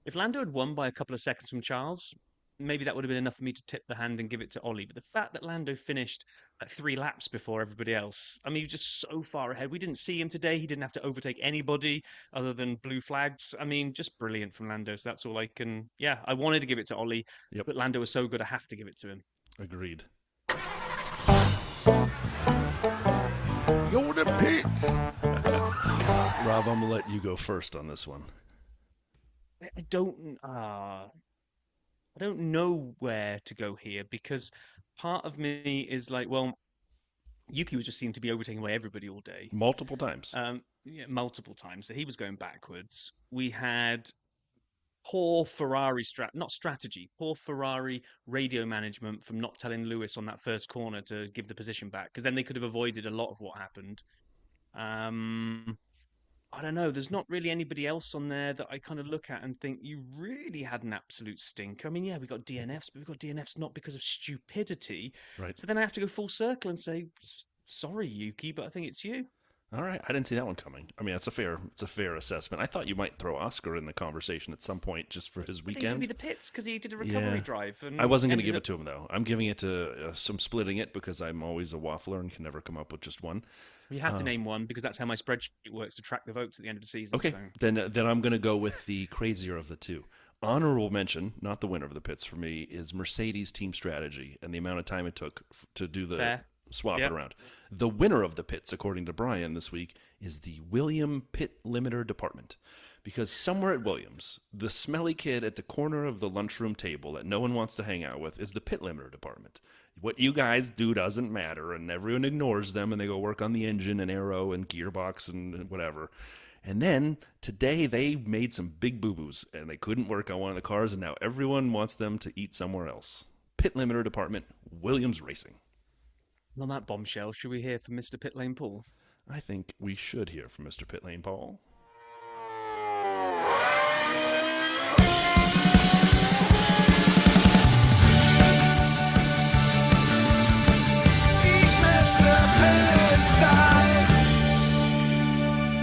Speaker 2: if Lando had won by a couple of seconds from Charles, maybe that would have been enough for me to tip the hand and give it to Ollie. But the fact that Lando finished like 3 laps before everybody else, I mean, he was just so far ahead. We didn't see him today. He didn't have to overtake anybody other than blue flags. I mean, just brilliant from Lando. So that's all I can. Yeah, I wanted to give it to Ollie, but Lando was so good, I have to give it to him.
Speaker 1: Agreed.
Speaker 3: You're the pits.
Speaker 1: Rob, I'm going to let you go first on this one.
Speaker 2: I don't know where to go here because part of me is like, well, Yuki was just seemed to be overtaking away everybody all day.
Speaker 1: Multiple times.
Speaker 2: Multiple times. So he was going backwards. We had poor Ferrari poor Ferrari radio management from not telling Lewis on that first corner to give the position back, because then they could have avoided a lot of what happened. I don't know. There's not really anybody else on there that I kind of look at and think you really had an absolute stinker. I mean, yeah, we got DNFs, but we got DNFs not because of stupidity.
Speaker 1: Right.
Speaker 2: So then I have to go full circle and say, sorry, Yuki, but I think it's you.
Speaker 1: All right, I didn't see that one coming. I mean, it's a fair assessment. I thought you might throw Oscar in the conversation at some point just for his weekend.
Speaker 2: I think he'd be the pits because he did a recovery drive. And
Speaker 1: I wasn't going to give it to him though. I'm giving it to some splitting it because I'm always a waffler and can never come up with just one.
Speaker 2: You have to name one because that's how my spreadsheet works to track the votes at the end of the season.
Speaker 1: Okay,
Speaker 2: so.
Speaker 1: then I'm going to go with the crazier of the two. Honorable mention, not the winner of the pits for me, is Mercedes team strategy and the amount of time it took to do the swap it around. The winner of the pits, according to Brian this week, is the William Pit Limiter Department. Because somewhere at Williams, the smelly kid at the corner of the lunchroom table that no one wants to hang out with is the pit limiter department. What you guys do doesn't matter, and everyone ignores them, and they go work on the engine and aero and gearbox and whatever. And then today they made some big boo-boos, and they couldn't work on one of the cars, and now everyone wants them to eat somewhere else. Pit limiter department, Williams Racing.
Speaker 2: On that bombshell, should we hear from Mr. Pitlane Paul?
Speaker 1: I think we should hear from Mr. Pitlane Paul.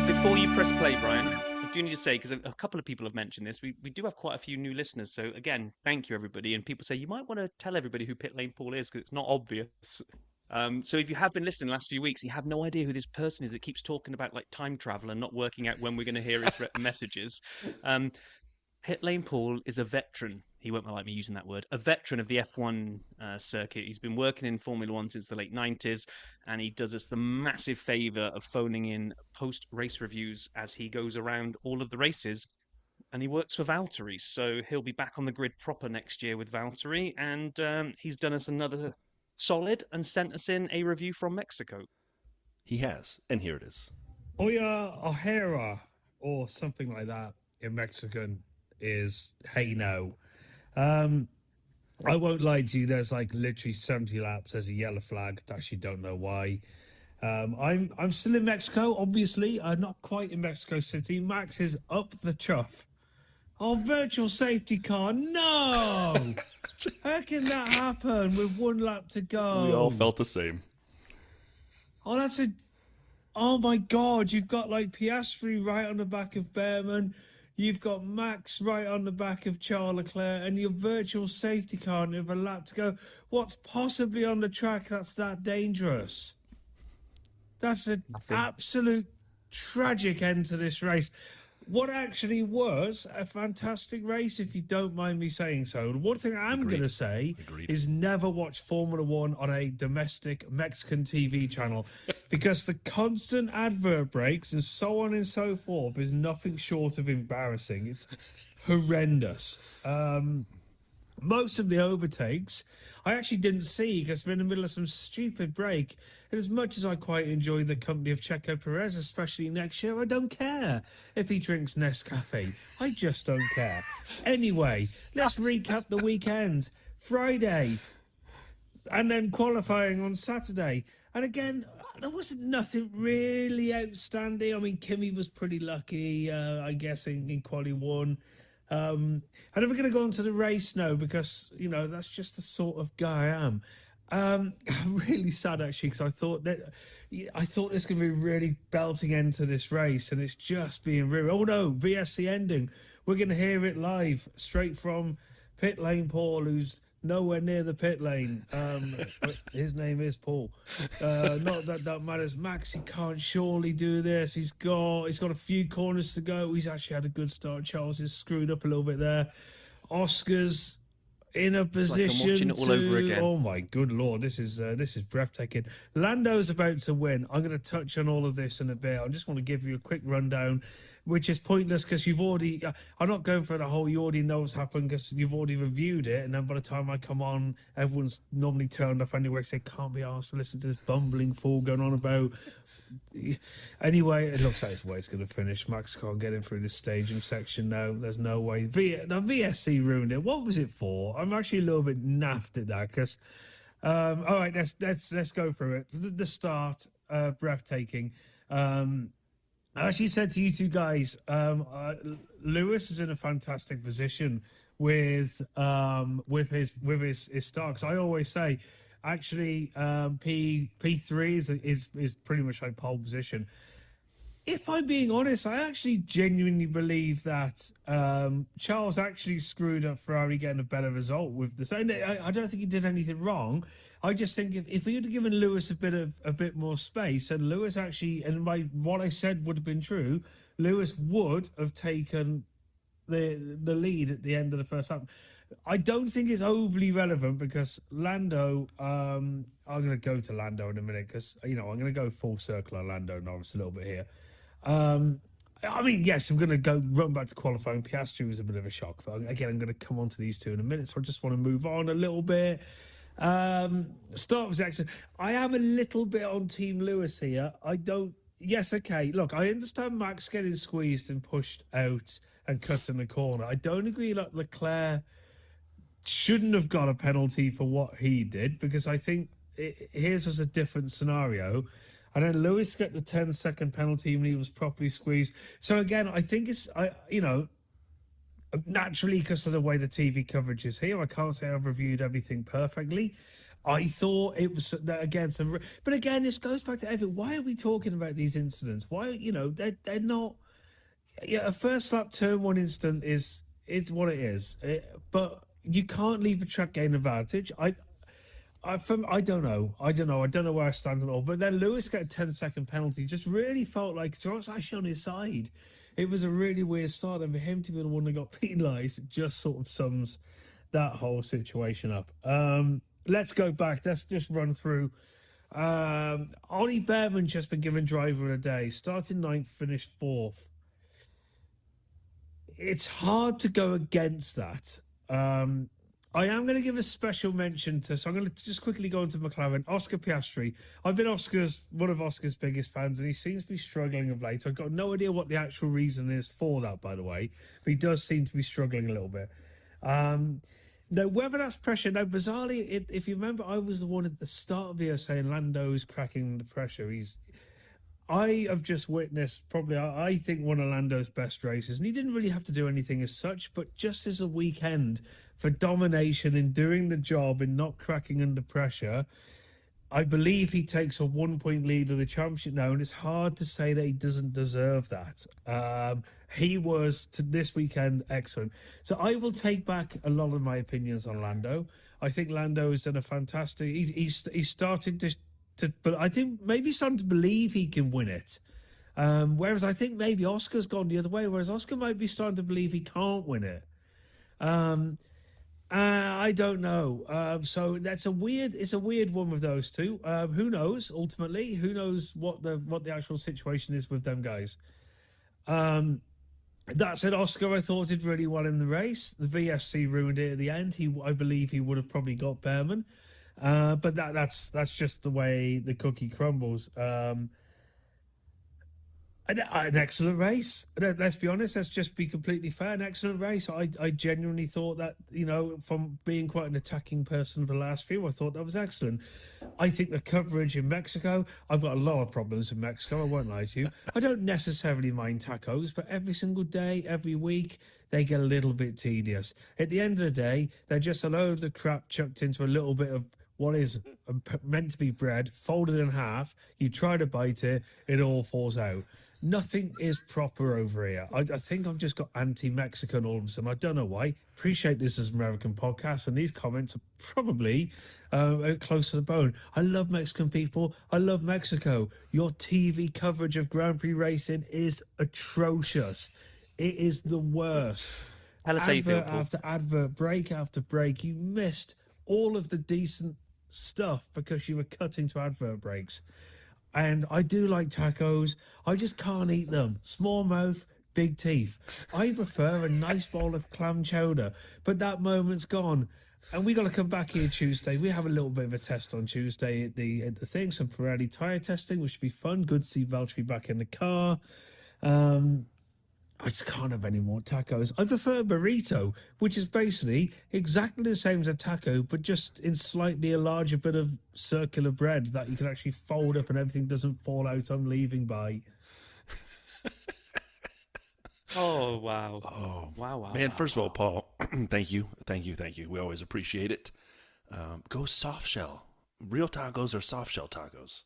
Speaker 2: Before you press play, Brian, I do need to say, because a couple of people have mentioned this, we do have quite a few new listeners. So again, thank you, everybody. And people say, you might want to tell everybody who Pitlane Paul is because it's not obvious. So if you have been listening the last few weeks, you have no idea who this person is that keeps talking about like time travel and not working out when we're going to hear his messages. Pitlane Paul is a veteran. He won't like me using that word. A veteran of the F1 circuit. He's been working in Formula One since the late 90s, and he does us the massive favour of phoning in post-race reviews as he goes around all of the races. And he works for Valtteri, so he'll be back on the grid proper next year with Valtteri, and he's done us another solid and sent us in a review from Mexico.
Speaker 1: He has, and here it is.
Speaker 7: Oya Ojera, or something like that in Mexican, is hey no. I won't lie to you, there's like literally 70 laps, there's a yellow flag, I actually don't know why. I'm still in Mexico, obviously. I'm not quite in Mexico City. Max is up the chuff. Oh, virtual safety car, no! How can that happen with 1 lap to go?
Speaker 1: We all felt the same.
Speaker 7: Oh my God, you've got like Piastri right on the back of Behrman. You've got Max right on the back of Charles Leclerc, and your virtual safety car with a lap to go. What's possibly on the track that's that dangerous? That's an absolute tragic end to this race. What actually was a fantastic race, if you don't mind me saying so. One thing I'm going to say is never watch Formula One on a domestic Mexican TV channel because the constant advert breaks and so on and so forth is nothing short of embarrassing. It's horrendous. Most of the overtakes I actually didn't see because we're in the middle of some stupid break. And as much as I quite enjoy the company of Checo Perez, especially next year, I don't care if he drinks Nescafe. I just don't care. Anyway, let's recap the weekend. Friday, And then qualifying on Saturday. And again, there wasn't nothing really outstanding. I mean, Kimi was pretty lucky, I guess, in Qualy 1. And then we're going to go on to the race now because, you know, that's just the sort of guy I am. I'm really sad, actually, because I thought there's going to be a really belting end to this race, and it's just being ruined. Oh, no, VSC ending. We're going to hear it live, straight from Pitlane Paul, who's nowhere near the pit lane. But his name is Paul. Not that matters. Max, he can't surely do this. He's got a few corners to go. He's actually had a good start. Charles is screwed up a little bit there. Oscar's in a position
Speaker 2: like I'm watching it all over again.
Speaker 7: Oh my good lord, this is breathtaking. Lando's about to win. I'm going to touch on all of this in a bit. I just want to give you a quick rundown, which is pointless because you've already. I'm not going for the whole. You already know what's happened because you've already reviewed it, and then by the time I come on, everyone's normally turned off anyway. So they can't be asked to listen to this bumbling fool going on about. Anyway, it looks like it's the way it's going to finish. Max can't get in through the staging section now. There's no way. Now VSC ruined it. What was it for? I'm actually a little bit naffed at that because. All right, let's go through it. The start, breathtaking. I actually said to you two guys, Lewis is in a fantastic position with his start. Because I always say. Actually, P3 is pretty much like pole position. If I'm being honest, I actually genuinely believe that Charles actually screwed up Ferrari getting a better result with this. I don't think he did anything wrong. I just think if he had given Lewis a bit more space, and Lewis actually, and what I said would have been true, Lewis would have taken the lead at the end of the first lap. I don't think it's overly relevant because Lando, I'm going to go to Lando in a minute because, you know, I'm going to go full circle on Lando Norris a little bit here. I mean, yes, I'm going to run back to qualifying. Piastri was a bit of a shock. But again, I'm going to come on to these two in a minute. So I just want to move on a little bit. Start was excellent. I am a little bit on Team Lewis here. Yes, okay. Look, I understand Max getting squeezed and pushed out and cut in the corner. I don't agree that Leclerc shouldn't have got a penalty for what he did because I think here's just a different scenario. And then Lewis got the 10-second penalty when he was properly squeezed. So again, I think it's, naturally because of the way the TV coverage is here, I can't say I've reviewed everything perfectly. I thought it was, again, but again, this goes back to everything. Why are we talking about these incidents? Why, they're not, a first lap turn one incident is what it is. But you can't leave a track gain advantage. I don't know. I don't know where I stand at all. But then Lewis got a 10-second penalty. Just really felt like so I was actually on his side. It was a really weird start, and for him to be the one that got penalised, it just sort of sums that whole situation up. Let's go back. Let's just run through. Ollie Behrman just been given driver of the day. Started 9th, finished 4th. It's hard to go against that. I am going to give a special mention to, so I'm going to just quickly go into McLaren. Oscar Piastri. I've been one of Oscar's biggest fans, and he seems to be struggling of late. I've got no idea what the actual reason is for that, by the way, but he does seem to be struggling a little bit. Now, whether that's pressure, now, bizarrely, if you remember, I was the one at the start of the year saying Lando's cracking the pressure. I have just witnessed probably, I think, one of Lando's best races. And he didn't really have to do anything as such, but just as a weekend for domination in doing the job and not cracking under pressure, I believe he takes a 1-point lead of the championship now. And it's hard to say that he doesn't deserve that. He was, to this weekend, excellent. So I will take back a lot of my opinions on Lando. I think Lando has done a fantastic... He started to, but I think maybe starting to believe he can win it. Whereas I think maybe Oscar's gone the other way, whereas Oscar might be starting to believe he can't win it. I don't know. So it's a weird one with those two. Who knows, ultimately? Who knows what the actual situation is with them guys? That said, Oscar, I thought, did really well in the race. The VSC ruined it at the end. I believe he would have probably got Behrman. But that's just the way the cookie crumbles. An excellent race. Let's be honest. Let's just be completely fair. An excellent race. I genuinely thought that, from being quite an attacking person for the last few, I thought that was excellent. I think the coverage in Mexico, I've got a lot of problems in Mexico, I won't lie to you. I don't necessarily mind tacos, but every single day, every week, they get a little bit tedious. At the end of the day, they're just a load of crap chucked into a little bit of what is meant to be bread, folded in half. You try to bite it, it all falls out. Nothing is proper over here. I think I've just got anti-Mexican all of a sudden. I don't know why. Appreciate this as an American podcast, and these comments are probably close to the bone. I love Mexican people. I love Mexico. Your TV coverage of Grand Prix racing is atrocious. It is the worst.
Speaker 2: Tell us how you feel,
Speaker 7: Advert
Speaker 2: Paul.
Speaker 7: after advert, break after break. You missed all of the decent stuff because you were cutting to advert breaks. And I do like tacos. I just can't eat them. Small mouth, big teeth. I prefer a nice bowl of clam chowder. But that moment's gone. And we got to come back here Tuesday. We have a little bit of a test on Tuesday at the thing. Some Pirelli tyre testing, which should be fun. Good to see Valtteri back in the car. I just can't have any more tacos. I prefer burrito, which is basically exactly the same as a taco, but just in slightly a larger bit of circular bread that you can actually fold up and everything doesn't fall out on leaving by.
Speaker 2: Oh, wow.
Speaker 1: Oh,
Speaker 2: Wow.
Speaker 1: man, first of all, Paul, thank you. We always appreciate it. Go soft shell. Real tacos are soft shell tacos.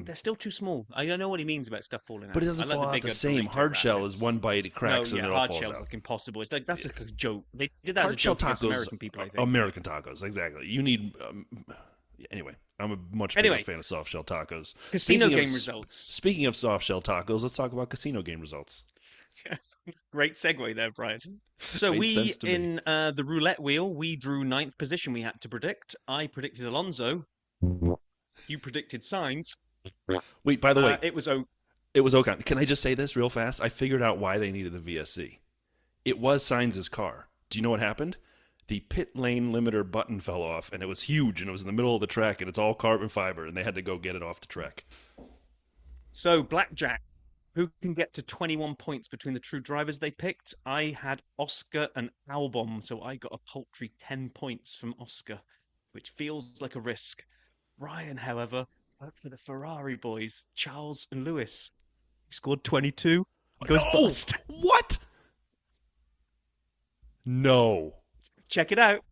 Speaker 2: They're still too small. I don't know what he means about stuff falling out.
Speaker 1: But it doesn't
Speaker 2: I like
Speaker 1: fall out
Speaker 2: bigger
Speaker 1: the same.
Speaker 2: burrito
Speaker 1: Hard shell
Speaker 2: wrappers.
Speaker 1: is one bite, it cracks,
Speaker 2: No,
Speaker 1: and
Speaker 2: yeah,
Speaker 1: it all
Speaker 2: hard
Speaker 1: falls
Speaker 2: shell's
Speaker 1: out.
Speaker 2: like impossible. That's a joke. They did that
Speaker 1: Hard
Speaker 2: as a
Speaker 1: shell
Speaker 2: joke against
Speaker 1: tacos,
Speaker 2: American people, I think.
Speaker 1: American tacos, exactly. You need. Anyway, I'm a much bigger fan of soft shell tacos.
Speaker 2: Casino game results.
Speaker 1: Speaking of soft shell tacos, let's talk about casino game results.
Speaker 2: Great segue there, Brian. So
Speaker 1: Made
Speaker 2: we,
Speaker 1: sense to me.
Speaker 2: in the roulette wheel, we drew 9th position we had to predict. I predicted Alonso. You predicted Sainz.
Speaker 1: Wait, by the way,
Speaker 2: it was
Speaker 1: Ocon. Can I just say this real fast? I figured out why they needed the VSC. It was Sainz's car. Do you know what happened? The pit lane limiter button fell off, and it was huge, and it was in the middle of the track, and it's all carbon fiber, and they had to go get it off the track.
Speaker 2: So Blackjack, who can get to 21 points between the two drivers they picked? I had Oscar and Albon, so I got a paltry 10 points from Oscar, which feels like a risk. Ryan, however, went for the Ferrari boys, Charles and Lewis. He scored 22. He goes bust.
Speaker 1: What? No.
Speaker 2: Check it out.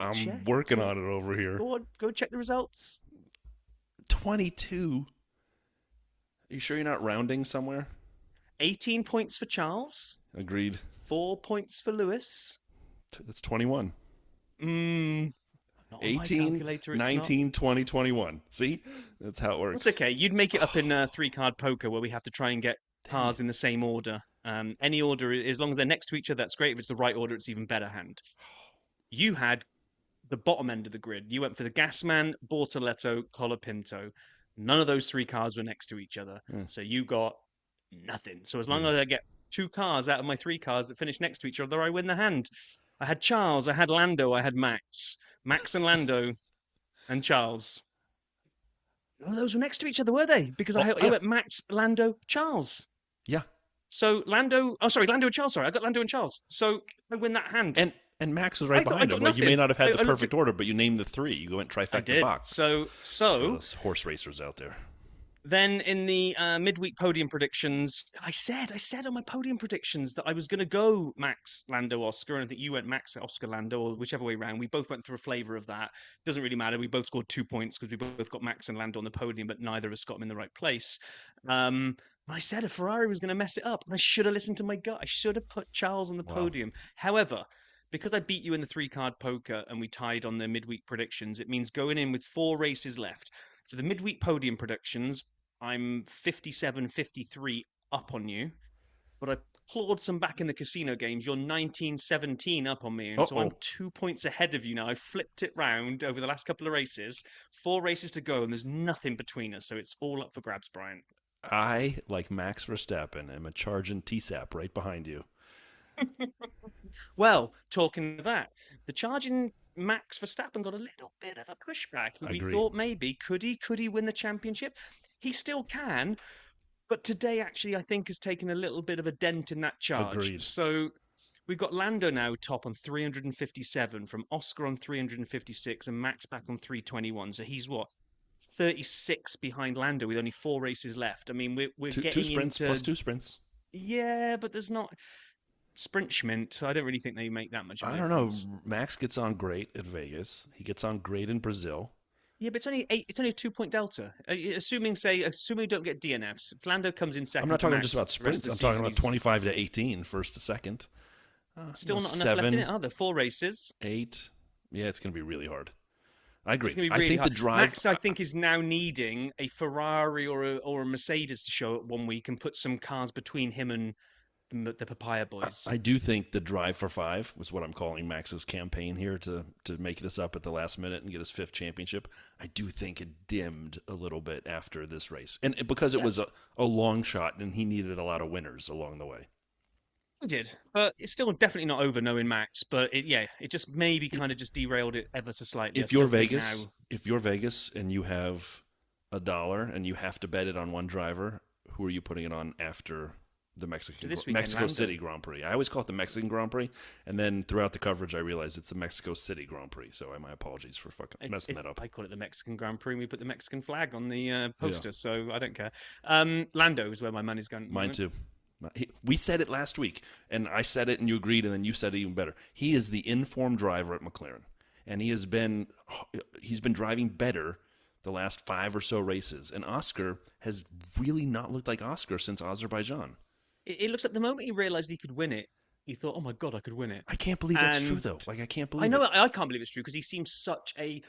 Speaker 1: I'm working on it over here.
Speaker 2: Go on, go check the results.
Speaker 1: 22. Are you sure you're not rounding somewhere?
Speaker 2: 18 points for Charles.
Speaker 1: Agreed.
Speaker 2: 4 points for Lewis.
Speaker 1: That's 21.
Speaker 2: Not on my
Speaker 1: 18,
Speaker 2: calculator, it's
Speaker 1: 19, 20, 21. See? That's how it works.
Speaker 2: It's okay. You'd make it up in 3-card poker where we have to try and get cars in the same order. Any order, as long as they're next to each other, that's great. If it's the right order, it's even better hand. You had the bottom end of the grid. You went for the Gasman, Bortoletto, Colapinto. None of those 3 cars were next to each other. So you got nothing. So as long as I get 2 cars out of my 3 cars that finish next to each other, I win the hand. I had Charles, I had Lando, I had Max. Max and Lando and Charles. None of those were next to each other, were they? Because I went Max, Lando, Charles.
Speaker 1: Yeah.
Speaker 2: So Lando and Charles, sorry. I got Lando and Charles. So I win that hand.
Speaker 1: And Max was right behind him. Like, you may not have had the perfect order, but you named the 3. You went trifecta box.
Speaker 2: So
Speaker 1: for those horse racers out there.
Speaker 2: Then in the midweek podium predictions, I said on my podium predictions that I was going to go Max, Lando, Oscar, and I think you went Max, Oscar, Lando, or whichever way around. We both went through a flavour of that. Doesn't really matter. We both scored 2 points because we both got Max and Lando on the podium, but neither of us got them in the right place. I said a Ferrari was going to mess it up, and I should have listened to my gut. I should have put Charles on the podium. However, because I beat you in the 3-card poker and we tied on the midweek predictions, it means going in with 4 races left. For the midweek podium predictions, I'm 57-53 up on you, but I clawed some back in the casino games. You're 19-17 up on me, and so I'm 2 points ahead of you now. I flipped it round over the last couple of races. 4 races to go, and there's nothing between us, so it's all up for grabs, Brian.
Speaker 1: I, like Max Verstappen, am a charging TSAP right behind you.
Speaker 2: Well, talking of that, the charging Max Verstappen got a little bit of a pushback. We thought maybe, could he win the championship? He still can, But today, actually, I think has taken a little bit of a dent in that charge.
Speaker 1: Agreed.
Speaker 2: So we've got Lando now top on 357, from Oscar on 356, and Max back on 321. So he's what? 36 behind Lando with only 4 races left. I mean, we're getting
Speaker 1: two sprints
Speaker 2: into...
Speaker 1: plus 2 sprints.
Speaker 2: Yeah, but there's not sprint schmint. So I don't really think they make that much of a
Speaker 1: I don't know.
Speaker 2: difference.
Speaker 1: Max gets on great at Vegas. He gets on great in Brazil.
Speaker 2: Yeah, but it's only a 2-point delta. Assuming we don't get DNFs, if Lando comes in second.
Speaker 1: I'm not talking
Speaker 2: Max,
Speaker 1: just about
Speaker 2: the rest
Speaker 1: sprints.
Speaker 2: of
Speaker 1: I'm
Speaker 2: the
Speaker 1: talking
Speaker 2: season,
Speaker 1: about
Speaker 2: he's
Speaker 1: 25 to 18, first to second.
Speaker 2: Still not enough
Speaker 1: 7,
Speaker 2: left in it, are there? 4 races.
Speaker 1: 8. Yeah, it's going to be really hard. I agree.
Speaker 2: It's going to be really
Speaker 1: I think
Speaker 2: hard.
Speaker 1: the drive.
Speaker 2: Max, I think, is now needing a Ferrari or a Mercedes to show up one week and put some cars between him and the Papaya Boys.
Speaker 1: I do think the drive for 5 was what I'm calling Max's campaign here to make this up at the last minute and get his 5th championship. I do think it dimmed a little bit after this race. And because it was a long shot and he needed a lot of winners along the way.
Speaker 2: He did, but it's still definitely not over knowing Max. But it just maybe kind of just derailed it ever so slightly.
Speaker 1: If you're Vegas and you have $1 and you have to bet it on one driver, who are you putting it on after the Mexico City Grand Prix? I always call it the Mexican Grand Prix, and then throughout the coverage I realize it's the Mexico City Grand Prix. So my apologies for fucking messing that up.
Speaker 2: I call it the Mexican Grand Prix. We put the Mexican flag on the poster, so I don't care. Lando is where my money's going.
Speaker 1: Mine too. We said it last week, and I said it, and you agreed, and then you said it even better. He is the informed driver at McLaren, and he's been driving better the last 5 or so races. And Oscar has really not looked like Oscar since Azerbaijan.
Speaker 2: It looks like the moment he realized he could win it, he thought, "Oh my god, I could win it."
Speaker 1: I can't believe that's true, though. I can't believe.
Speaker 2: I know. I can't believe it's true because he seems such a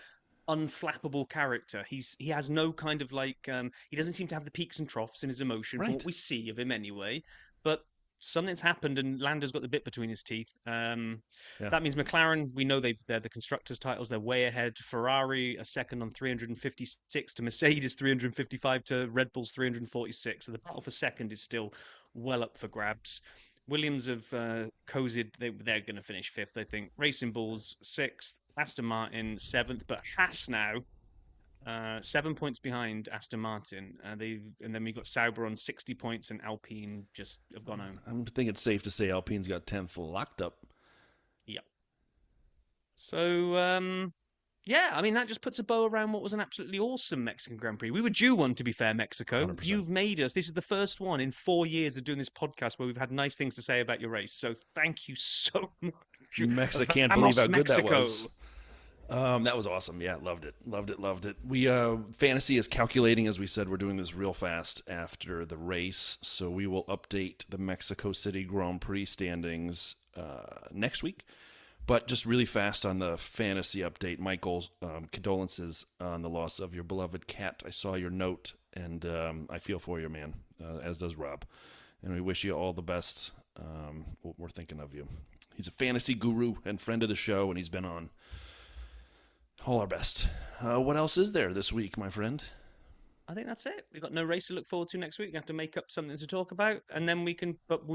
Speaker 2: unflappable character. He has no kind of he doesn't seem to have the peaks and troughs in his emotion from what we see of him anyway. But something's happened and Lando's got the bit between his teeth. That means McLaren, we know they're the constructors' titles, they're way ahead. Ferrari a second on 356 to Mercedes 355 to Red Bull's 346. So the battle for second is still well up for grabs. Williams have cozied. They're going to finish 5th, I think. Racing Bulls 6th. Aston Martin 7th, but Haas now 7 points behind Aston Martin. And then we've got Sauber on 60 points, and Alpine just have gone home.
Speaker 1: I think it's safe to say Alpine's got 10th locked up.
Speaker 2: Yep. So I mean that just puts a bow around what was an absolutely awesome Mexican Grand Prix. We were due one, to be fair, Mexico.
Speaker 1: 100%.
Speaker 2: You've made us. This is the first one in 4 years of doing this podcast where we've had nice things to say about your race. So thank you so much.
Speaker 1: I can't believe how good that was. That was awesome. Yeah, loved it. We Fantasy is calculating, as we said. We're doing this real fast after the race, so we will update the Mexico City Grand Prix standings next week. But just really fast on the fantasy update, Michael, condolences on the loss of your beloved cat. I saw your note, and I feel for you, man, as does Rob. And we wish you all the best. We're thinking of you. He's a fantasy guru and friend of the show, and he's been on. All our best. What else is there this week, my friend?
Speaker 2: I think that's it. We've got no race to look forward to next week. We have to make up something to talk about, and then we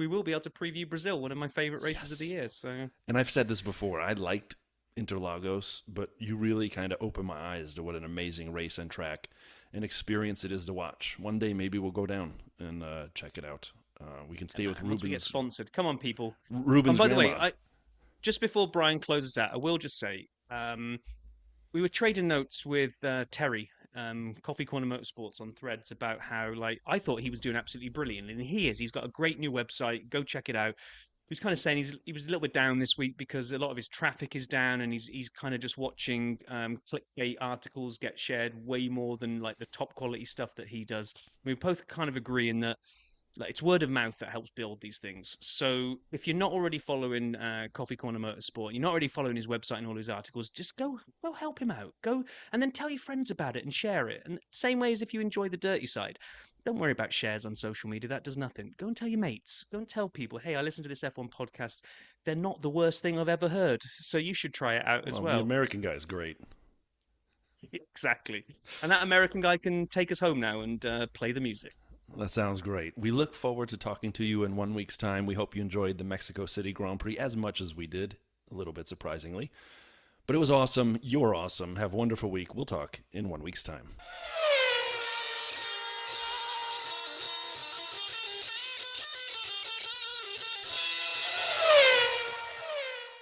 Speaker 2: will be able to preview Brazil, one of my favorite races of the year. So,
Speaker 1: and I've said this before. I liked Interlagos, but you really kind of opened my eyes to what an amazing race and track and experience it is to watch. One day, maybe we'll go down and check it out. We can stay with Rubens.
Speaker 2: We get sponsored. Come on, people.
Speaker 1: Rubens.
Speaker 2: And by the way, just before Brian closes out, I will just say we were trading notes with Terry. Coffee Corner Motorsports on Threads about how I thought he was doing absolutely brilliant, and he is. He's got a great new website. Go check it out. He was kind of saying he was a little bit down this week because a lot of his traffic is down, and he's kind of just watching clickbait articles get shared way more than the top quality stuff that he does. We both kind of agree in that it's word of mouth that helps build these things. So if you're not already following Coffee Corner Motorsport, you're not already following his website and all his articles, just go help him out. Go and then tell your friends about it and share it. And same way as if you enjoy the dirty side. Don't worry about shares on social media. That does nothing. Go and tell your mates. Go and tell people, hey, I listened to this F1 podcast. They're not the worst thing I've ever heard. So you should try it out as well.
Speaker 1: The American guy is great.
Speaker 2: Exactly. And that American guy can take us home now and play the music.
Speaker 1: That sounds great. We look forward to talking to you in 1 week's time. We hope you enjoyed the Mexico City Grand Prix as much as we did, a little bit surprisingly. But it was awesome. You're awesome. Have a wonderful week. We'll talk in 1 week's time.